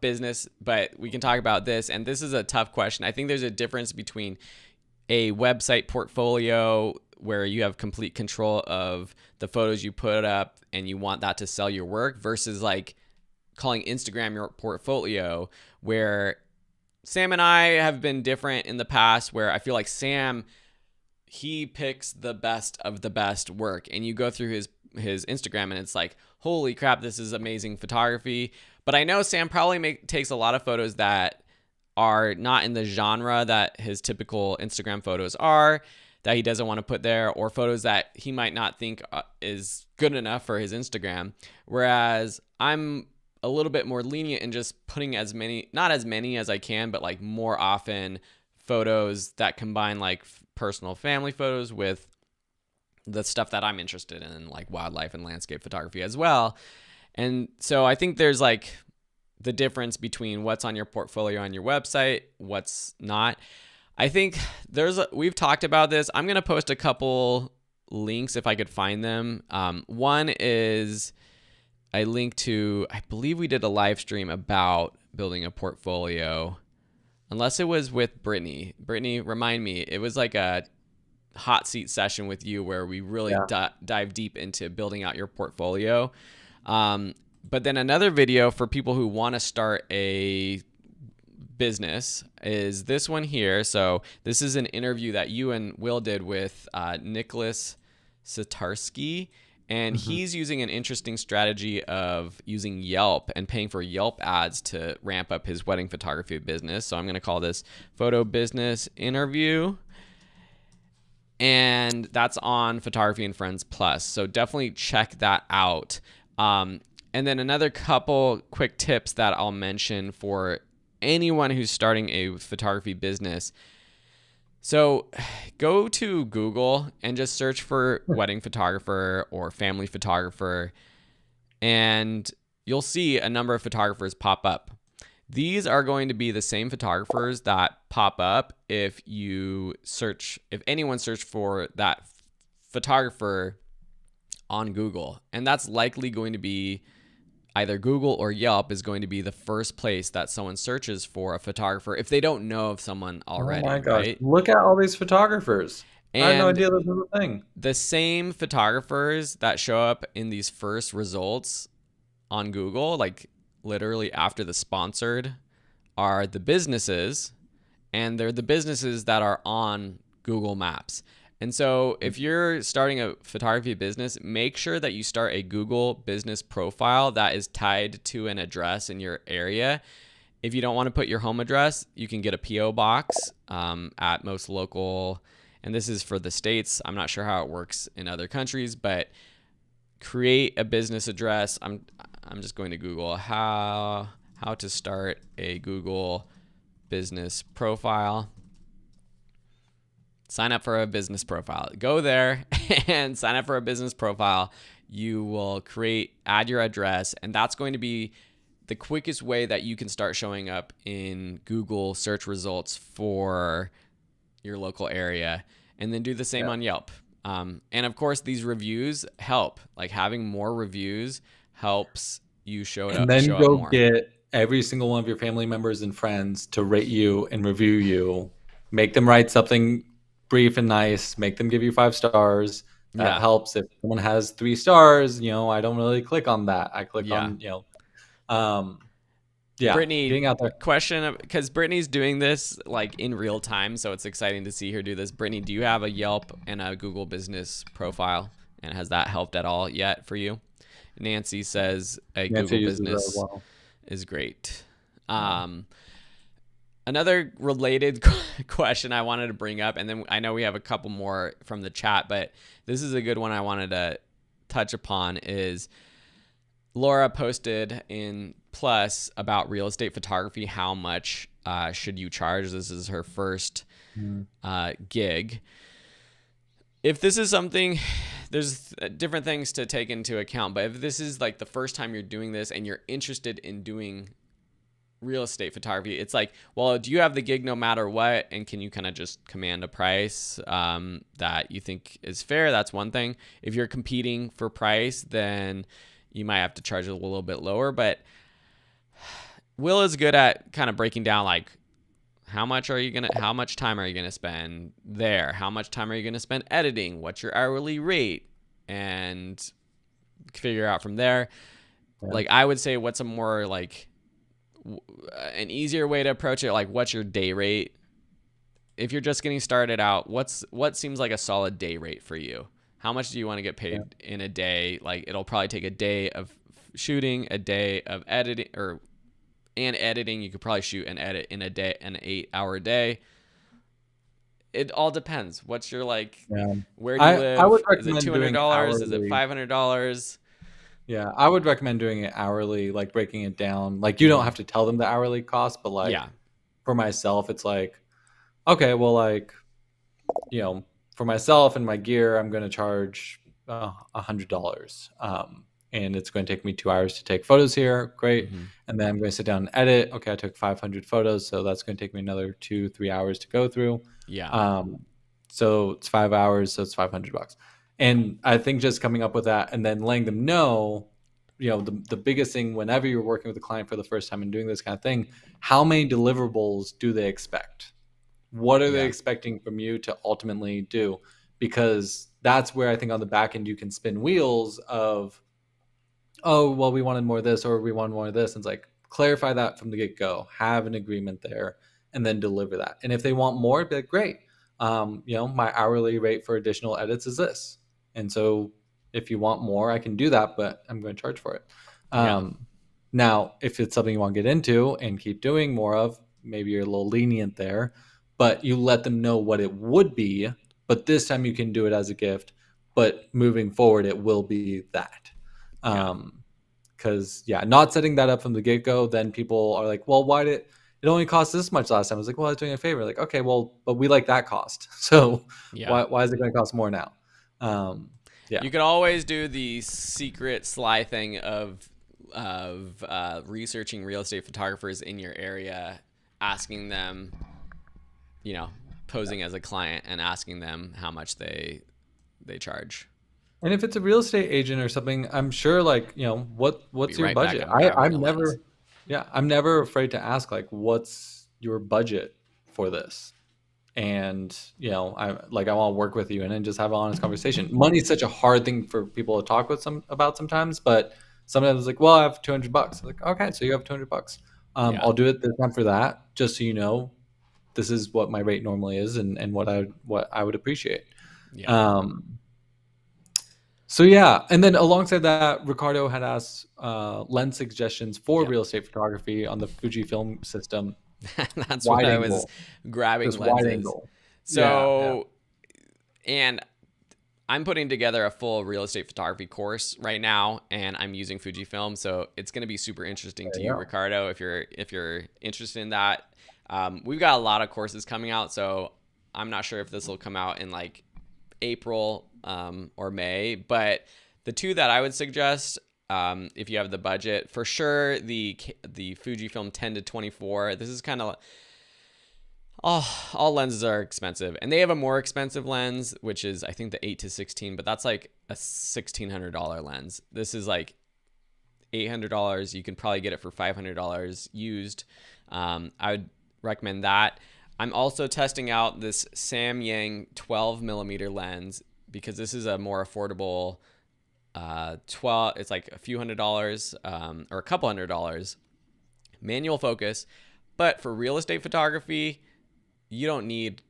business, but we can talk about this. And this is a tough question. I think there's a difference between a website portfolio where you have complete control of the photos you put up and you want that to sell your work versus like calling Instagram your portfolio, where Sam and I have been different in the past, where I feel like Sam, he picks the best of the best work, and you go through his Instagram and it's like, holy crap, this is amazing photography. But I know Sam probably takes a lot of photos that are not in the genre that his typical Instagram photos are, that he doesn't want to put there, or photos that he might not think is good enough for his Instagram. Whereas I'm a little bit more lenient in just putting as many, not as many as I can, but like more often photos that combine like personal family photos with the stuff that I'm interested in, like wildlife and landscape photography as well. And so I think there's like the difference between what's on your portfolio on your website, what's not. I think we've talked about this. I'm going to post a couple links if I could find them. One is a link to, I believe we did a live stream about building a portfolio, unless it was with Brittany. Brittany, remind me, it was like a hot seat session with you where we really Yeah. dive deep into building out your portfolio. But then another video for people who want to start a business is this one here. So this is an interview that you and Will did with Nicholas Satarsky. And Mhm. he's using an interesting strategy of using Yelp and paying for Yelp ads to ramp up his wedding photography business. So I'm going to call this Photo Business Interview. And that's on Photography and Friends Plus. So definitely check that out. And then another couple quick tips that I'll mention for anyone who's starting a photography business. So go to Google and just search for wedding photographer or family photographer, and you'll see a number of photographers pop up. These are going to be the same photographers that pop up if anyone searched for that photographer on Google. And that's likely going to be either Google or Yelp is going to be the first place that someone searches for a photographer if they don't know of someone Oh my already, gosh. right? Look at all these photographers. I had no And idea this was a thing. the same photographers that show up in these first results on Google, like literally after the sponsored, are the businesses, and they're the businesses that are on Google Maps. And so if you're starting a photography business, make sure that you start a Google business profile that is tied to an address in your area. If you don't want to put your home address, you can get a P.O. box at most local, and this is for the States. I'm not sure how it works in other countries, but create a business address. I'm just going to Google how to start a Google business profile. Sign up for a business profile. Go there and sign up for a business profile. You will add your address, and that's going to be the quickest way that you can start showing up in Google search results for your local area. And then do the same Yeah. on Yelp. And of course, these reviews help. Like having more reviews helps you And show then up go more. get every single one of your family members and friends to rate you and review you. Make them write something brief and nice. Make them give you 5 stars. That Yeah, helps. If someone has 3 stars, I don't really click on that. I click yeah. on, um, yeah, Brittany, getting out there. question, because Brittany's doing this like in real time, so it's exciting to see her do this. Brittany, do you have a Yelp and a Google business profile? And has that helped at all yet for you? Nancy says a Nancy Google uses it as business well. is great. Yeah. Another related question I wanted to bring up, and then I know we have a couple more from the chat, but this is a good one I wanted to touch upon, is Laura posted in Plus about real estate photography. How much should you charge? This is her first Mm. gig. If this is something, there's different things to take into account, but if this is like the first time you're doing this and you're interested in doing real estate photography, it's like, well, do you have the gig no matter what, and can you kind of just command a price that you think is fair? That's one thing. If you're competing for price, then you might have to charge a little bit lower. But Will is good at kind of breaking down like how much time are you gonna spend there? How much time are you gonna spend editing? What's your hourly rate? And figure out from there. Yeah. Like I would say, what's a more like an easier way to approach it? Like, what's your day rate? If you're just getting started out, what seems like a solid day rate for you? How much do you want to get Yeah. paid in a day? Like, it'll probably take a day of shooting, a day of editing, and editing. You could probably shoot and edit in a day, an 8-hour day. It all depends. What's your like? Yeah. Where do you I would live? Is it recommend doing $200? Is it hourly. $500? Yeah, I would recommend doing it hourly, like breaking it down. Like you don't Mm-hmm. have to tell them the hourly cost, but like Yeah. for myself, it's like, okay, well, like, you know, for myself and my gear, I'm going to charge $100. And it's going to take me 2 hours to take photos here. Great. Mm-hmm. And then I'm going to sit down and edit. Okay, I took 500 photos. So that's going to take me another 2, 3 hours to go through. Yeah. Um, so it's 5 hours. So it's $500. And I think just coming up with that and then letting them know, the biggest thing whenever you're working with a client for the first time and doing this kind of thing, how many deliverables do they expect? What are they Yeah. expecting from you to ultimately do? Because that's where I think on the back end you can spin wheels of, oh, well, we wanted more of this or we wanted more of this. And it's like, clarify that from the get go, have an agreement there, and then deliver that. And if they want more, be like, great. My hourly rate for additional edits is this. And so if you want more, I can do that, but I'm going to charge for it. Yeah. Now, if it's something you want to get into and keep doing more of, maybe you're a little lenient there, but you let them know what it would be. But this time you can do it as a gift. But moving forward, it will be that. Yeah. Because, yeah, not setting that up from the get go, then people are like, well, why did it only cost this much last time. I was like, well, I was doing a favor. Like, okay, well, but we like that cost. So Yeah. why is it going to cost more now? Um, yeah. You could always do the secret sly thing of researching real estate photographers in your area, asking them, you know, posing as a client and asking them how much they charge. And if it's a real estate agent or something, I'm sure like, Be what's your right back. budget? I'm grabbing a I'm lens. never yeah, I'm never afraid to ask like what's your budget for this? And, I want to work with you and then just have an honest conversation. Money's such a hard thing for people to talk with some about sometimes, but sometimes it's like, well, I have $200. I'm like, okay, so you have $200. Yeah. I'll do it this time for that, just so you know, this is what my rate normally is and what I would appreciate. Yeah. Um, so yeah, and then alongside that, Ricardo had asked lens suggestions for Yep. real estate photography on the Fujifilm system, That's what wide I was angle, grabbing just wide lenses. angle. Yeah, yeah. So, and I'm putting together a full real estate photography course right now, and I'm using Fujifilm, so it's going to be super interesting There to you you, go. Ricardo, if you're interested in that. We've got a lot of courses coming out, so I'm not sure if this will come out in like April or May, but the two that I would suggest, if you have the budget, for sure the Fujifilm 10 to 24. This is kind of all lenses are expensive, and they have a more expensive lens, which is I think the 8 to 16, but that's like a $1,600 lens. This is like $800. You can probably get it for $500 used. I would recommend that. I'm also testing out this Samyang 12 millimeter lens because this is a more affordable 12. It's like a few $100s or a couple $100 manual focus. But for real estate photography, you don't need,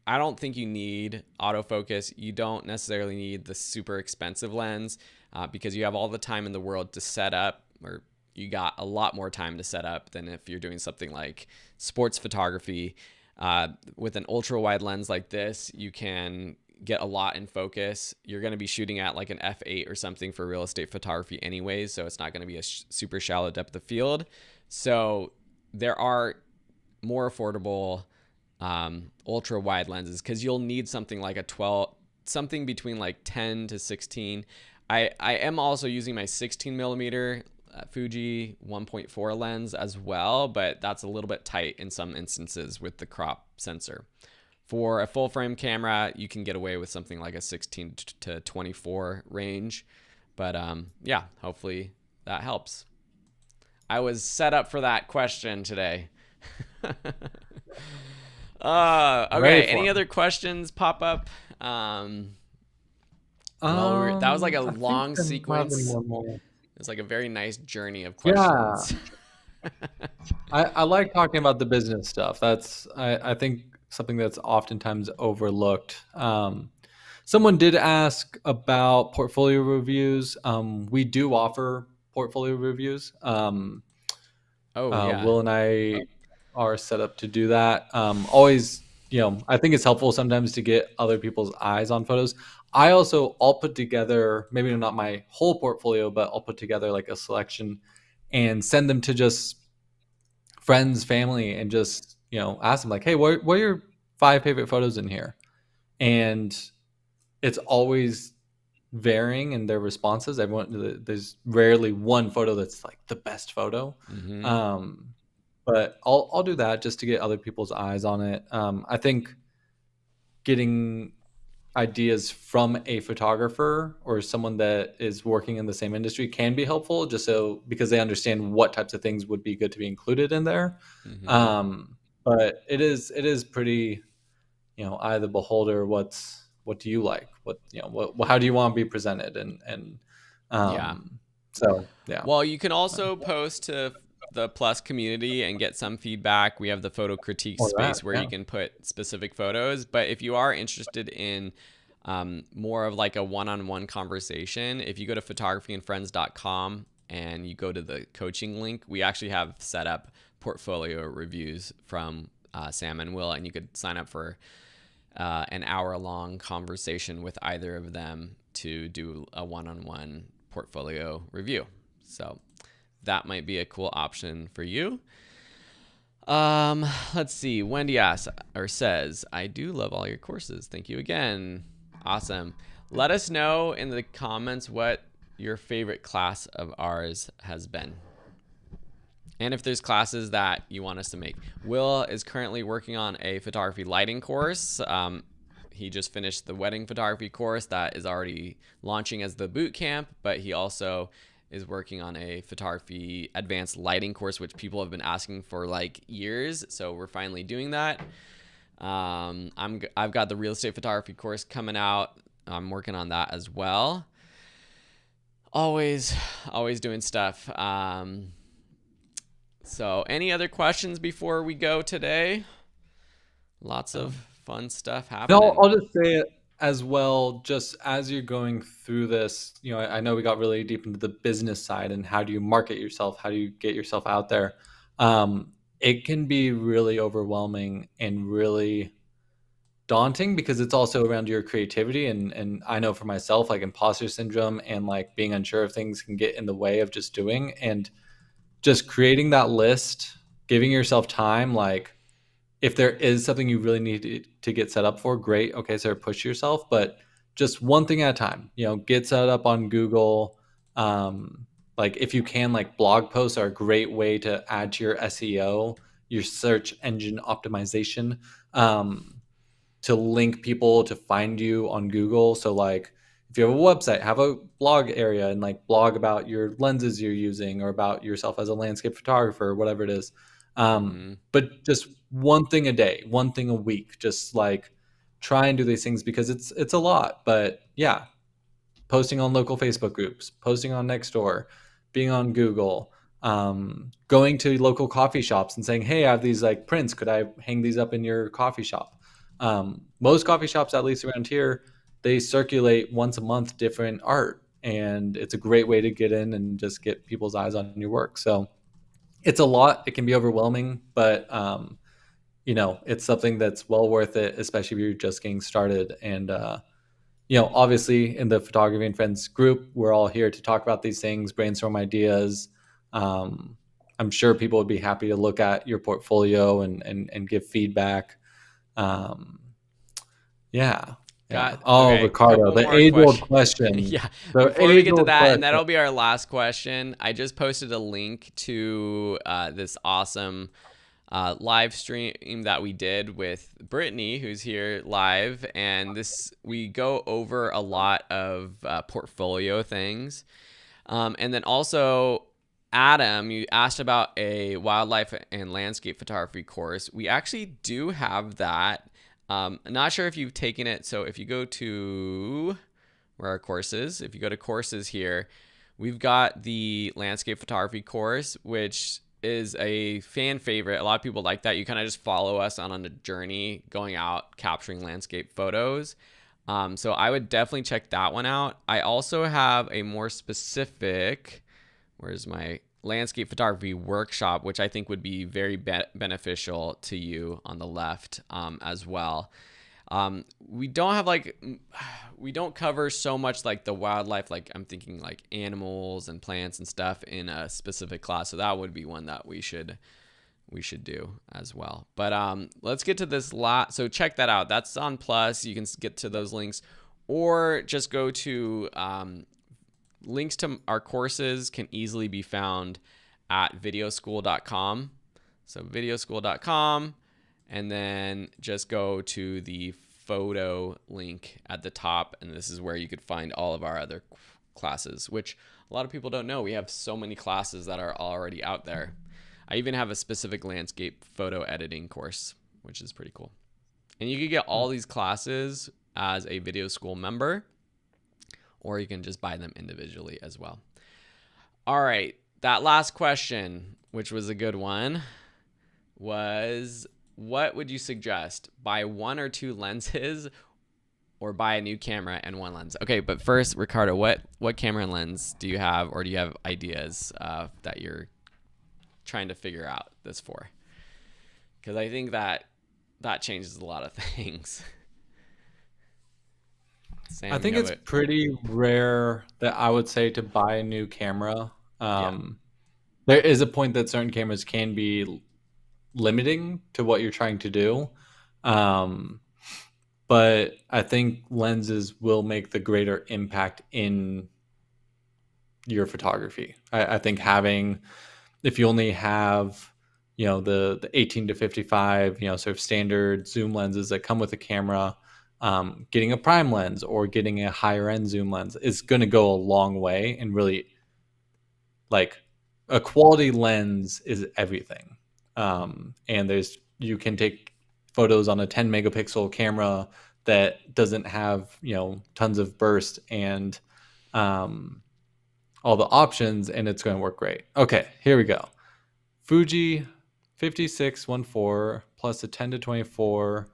I don't think you need autofocus. You don't necessarily need the super expensive lens because you have all the time in the world to set up, or you got a lot more time to set up than if you're doing something like sports photography. With an ultra wide lens like this, you can get a lot in focus. You're going to be shooting at like an f8 or something for real estate photography anyways, so it's not going to be a super shallow depth of field. So there are more affordable ultra wide lenses because you'll need something like a 12, something between like 10 to 16. I am also using my 16 millimeter Fuji 1.4 lens as well, but that's a little bit tight in some instances with the crop sensor. For a full frame camera, you can get away with something like a 16 to 24 range. But yeah, hopefully that helps. I was set up for that question today. I'm ready Okay. for Any him. other questions pop up? Well, that was like a I think long I don't have any sequence. more. It's like a very nice journey of Yeah, questions. I like talking about the business stuff. I think something that's oftentimes overlooked. Someone did ask about portfolio reviews. We do offer portfolio reviews. Oh yeah. Will and I are set up to do that. Always, I think it's helpful sometimes to get other people's eyes on photos. I'll put together, maybe not my whole portfolio, but I'll put together like a selection and send them to just friends, family, and just, ask them like, hey, what are your 5 favorite photos in here? And it's always varying in their responses. There's rarely one photo that's like the best photo. Mm-hmm. Um, but I'll do that just to get other people's eyes on it. I think getting ideas from a photographer or someone that is working in the same industry can be helpful, just so because they understand what types of things would be good to be included in there. Mm-hmm. But it is pretty, eye of the beholder. What do you like? What how do you want to be presented? And Yeah. so yeah. Well, you can also post to the Plus community and get some feedback. We have the photo critique Or that, space where yeah. you can put specific photos. But if you are interested in more of like a one-on-one conversation, if you go to photographyandfriends.com and you go to the coaching link, we actually have set up portfolio reviews from Sam and Will, and you could sign up for an hour-long conversation with either of them to do a one-on-one portfolio review. So that might be a cool option for you. Let's see. Wendy asks or says, I do love all your courses. Thank you again. Awesome. Let us know in the comments what your favorite class of ours has been. And if there's classes that you want us to make. Will is currently working on a photography lighting course. He just finished the wedding photography course that is already launching as the boot camp, but he also is working on a photography advanced lighting course, which people have been asking for like years. So we're finally doing that. I've got the real estate photography course coming out. I'm working on that as well. Always doing stuff. So any other questions before we go today? Lots of fun stuff No, happening. I'll just say it as well. Just as you're going through this, I know we got really deep into the business side and how do you market yourself? How do you get yourself out there? It can be really overwhelming and really daunting because it's also around your creativity. And I know for myself, like imposter syndrome and like being unsure of things can get in the way of just doing. And just creating that list, giving yourself time, like if there is something you really need to get set up for, great. Okay, so push yourself, but just one thing at a time. Get set up on Google. Like if you can, like blog posts are a great way to add to your SEO, your search engine optimization, to link people to find you on Google. So like if you have a website, have a blog area and like blog about your lenses you're using or about yourself as a landscape photographer or whatever it is. Mm-hmm. But just one thing a day, one thing a week, just like try and do these things because it's a lot. But yeah, posting on local Facebook groups, posting on Nextdoor, being on Google, going to local coffee shops and saying, "Hey, I have these like prints. Could I hang these up in your coffee shop?" Most coffee shops, at least around here, they circulate once a month different art, and it's a great way to get in and just get people's eyes on your work. So it's a lot. It can be overwhelming, but it's something that's well worth it, especially if you're just getting started. And obviously in the photography and friends group, we're all here to talk about these things, brainstorm ideas. I'm sure people would be happy to look at your portfolio and give feedback. Um, yeah, yeah. Got Oh, okay. Ricardo, Couple the more age-old questions. question. Yeah. The Before we get to age-old that, and question. that'll be our last question. I just posted a link to this awesome live stream that we did with Brittany, who's here live, and this we go over a lot of portfolio things, and then also. Adam, you asked about a wildlife and landscape photography course. We actually do have that. Not sure if you've taken it. So if you go to where our courses, if you go to courses here, we've got the landscape photography course, which is a fan favorite. A lot of people like that. You kind of just follow us on a journey going out capturing landscape photos. So I would definitely check that one out. I also have a more specific, where's my landscape photography workshop, which I think would be very beneficial to you on the left as well. We don't have like we don't cover so much like the wildlife, like I'm thinking like animals and plants and stuff in a specific class. So that would be one that we should do as well. But let's get to this lot. So check that out. That's on Plus. You can get to those links, or just go to links to our courses can easily be found at videoschool.com. So videoschool.com, and then just go to the photo link at the top, and this is where you could find all of our other classes, which a lot of people don't know. We have so many classes that are already out there. I even have a specific landscape photo editing course, which is pretty cool. And you can get all these classes as a Video School member, or you can just buy them individually as well. All right, that last question, which was a good one, was what would you suggest? Buy one or two lenses or buy a new camera and one lens? Okay, but first, Ricardo, what camera and lens do you have, or do you have ideas that you're trying to figure out this for? Because I think that changes a lot of things. I Sam, you think have it's it. pretty rare that I would say to buy a new camera. Yeah. There is a point that certain cameras can be limiting to what you're trying to do. Um, but I think lenses will make the greater impact in your photography. I think having, if you only have, the 18 to 55, sort of standard zoom lenses that come with a camera, getting a prime lens or getting a higher end zoom lens is going to go a long way. And really, like, a quality lens is everything. And you can take photos on a 10 megapixel camera that doesn't have, tons of burst and, all the options, and it's going to work great. Okay, here we go. Fuji 5614 plus a 10 to 24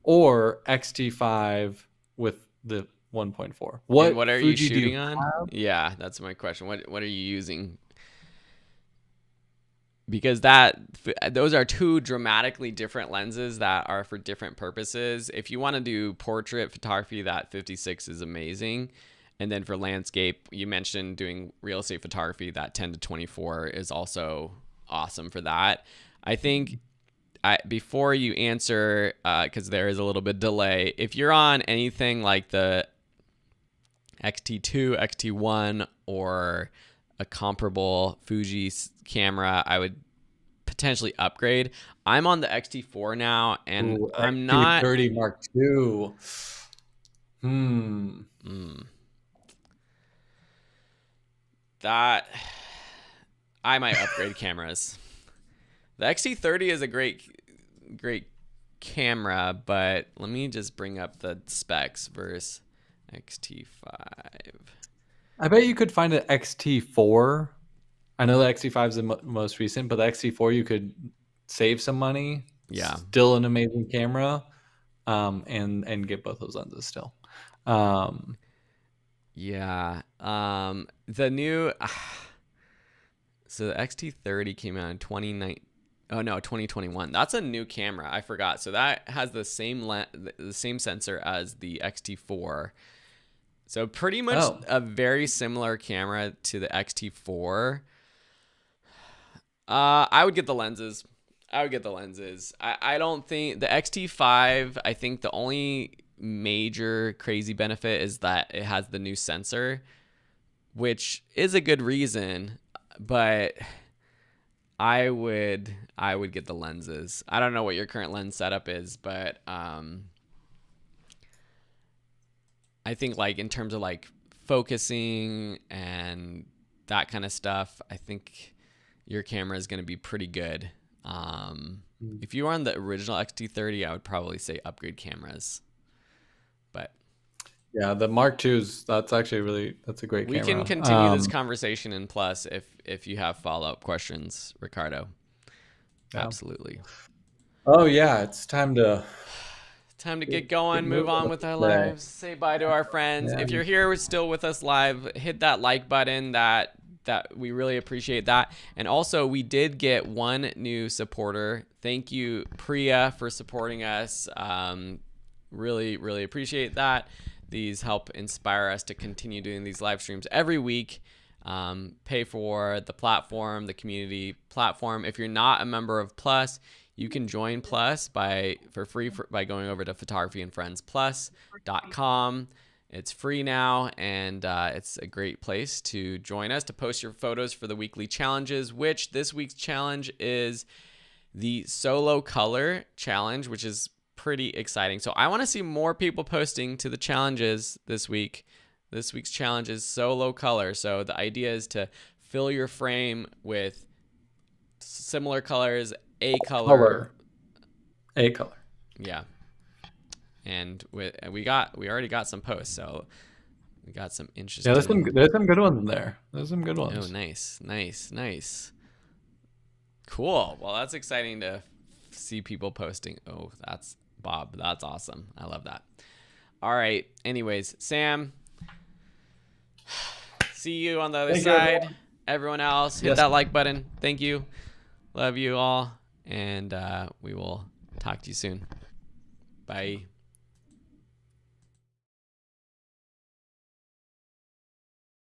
or XT5 with the 1.4. And what What are you Fuji do you shooting on? have? Yeah, that's my question. What are you using? Because those are two dramatically different lenses that are for different purposes. If you want to do portrait photography, that 56 is amazing. And then for landscape, you mentioned doing real estate photography, that 10 to 24 is also awesome for that. I think before you answer, because there is a little bit delay, if you're on anything like the XT2, XT1, or a comparable Fuji camera, I would potentially upgrade. I'm on the XT4 now, and Ooh, I'm not. XT30 Mark II. Hmm. Mm, that I might upgrade cameras. The XT30 is a great camera, but let me just bring up the specs versus XT5. I bet you could find an XT4. I know the XT5 is the most recent, but the XT4 you could save some money. Yeah, Still an amazing camera, and get both those lenses still. Um, yeah. The new so the XT30 came out in 2019. Oh no, 2021. That's a new camera. I forgot. So that has the same sensor as the XT4. So pretty much oh, a very similar camera to the XT4. I would get the lenses. I don't think the XT5, I think the only major crazy benefit is that it has the new sensor, which is a good reason, but I would get the lenses. I don't know what your current lens setup is, but I think like in terms of like focusing and that kind of stuff, I think your camera is going to be pretty good. If you are on the original XT30, I would probably say upgrade cameras. But yeah, the Mark II's, that's a great we can camera. continue this conversation in Plus if you have follow-up questions, Ricardo. Yeah. Absolutely. Oh yeah, it's time to Time to get, get get going, move moving on with with the our day. lives, say bye to our friends. Yeah. If you're here still with us live, hit that like button. That we really appreciate that. And also, we did get one new supporter. Thank you, Priya, for supporting us. Really, really appreciate that. These help inspire us to continue doing these live streams every week. Pay for the platform, the community platform. If you're not a member of Plus, you can join Plus for free by going over to photographyandfriendsplus.com. It's free now, and it's a great place to join us to post your photos for the weekly challenges, which this week's challenge is the solo color challenge, which is pretty exciting. So I want to see more people posting to the challenges this week. This week's challenge is solo color. So the idea is to fill your frame with similar colors, a color. Color. A color. Yeah. And we already got some posts, so we got some Yeah, interesting. there's some good ones in there. There's some good Oh, ones. nice. Cool. Well, that's exciting to see people posting. Oh, that's Bob. That's awesome. I love that. All right. Anyways, Sam, see you on the other Thank you, side. everyone. Everyone else, hit Yes. that like button. Thank you. Love you all. And we will talk to you soon. Bye.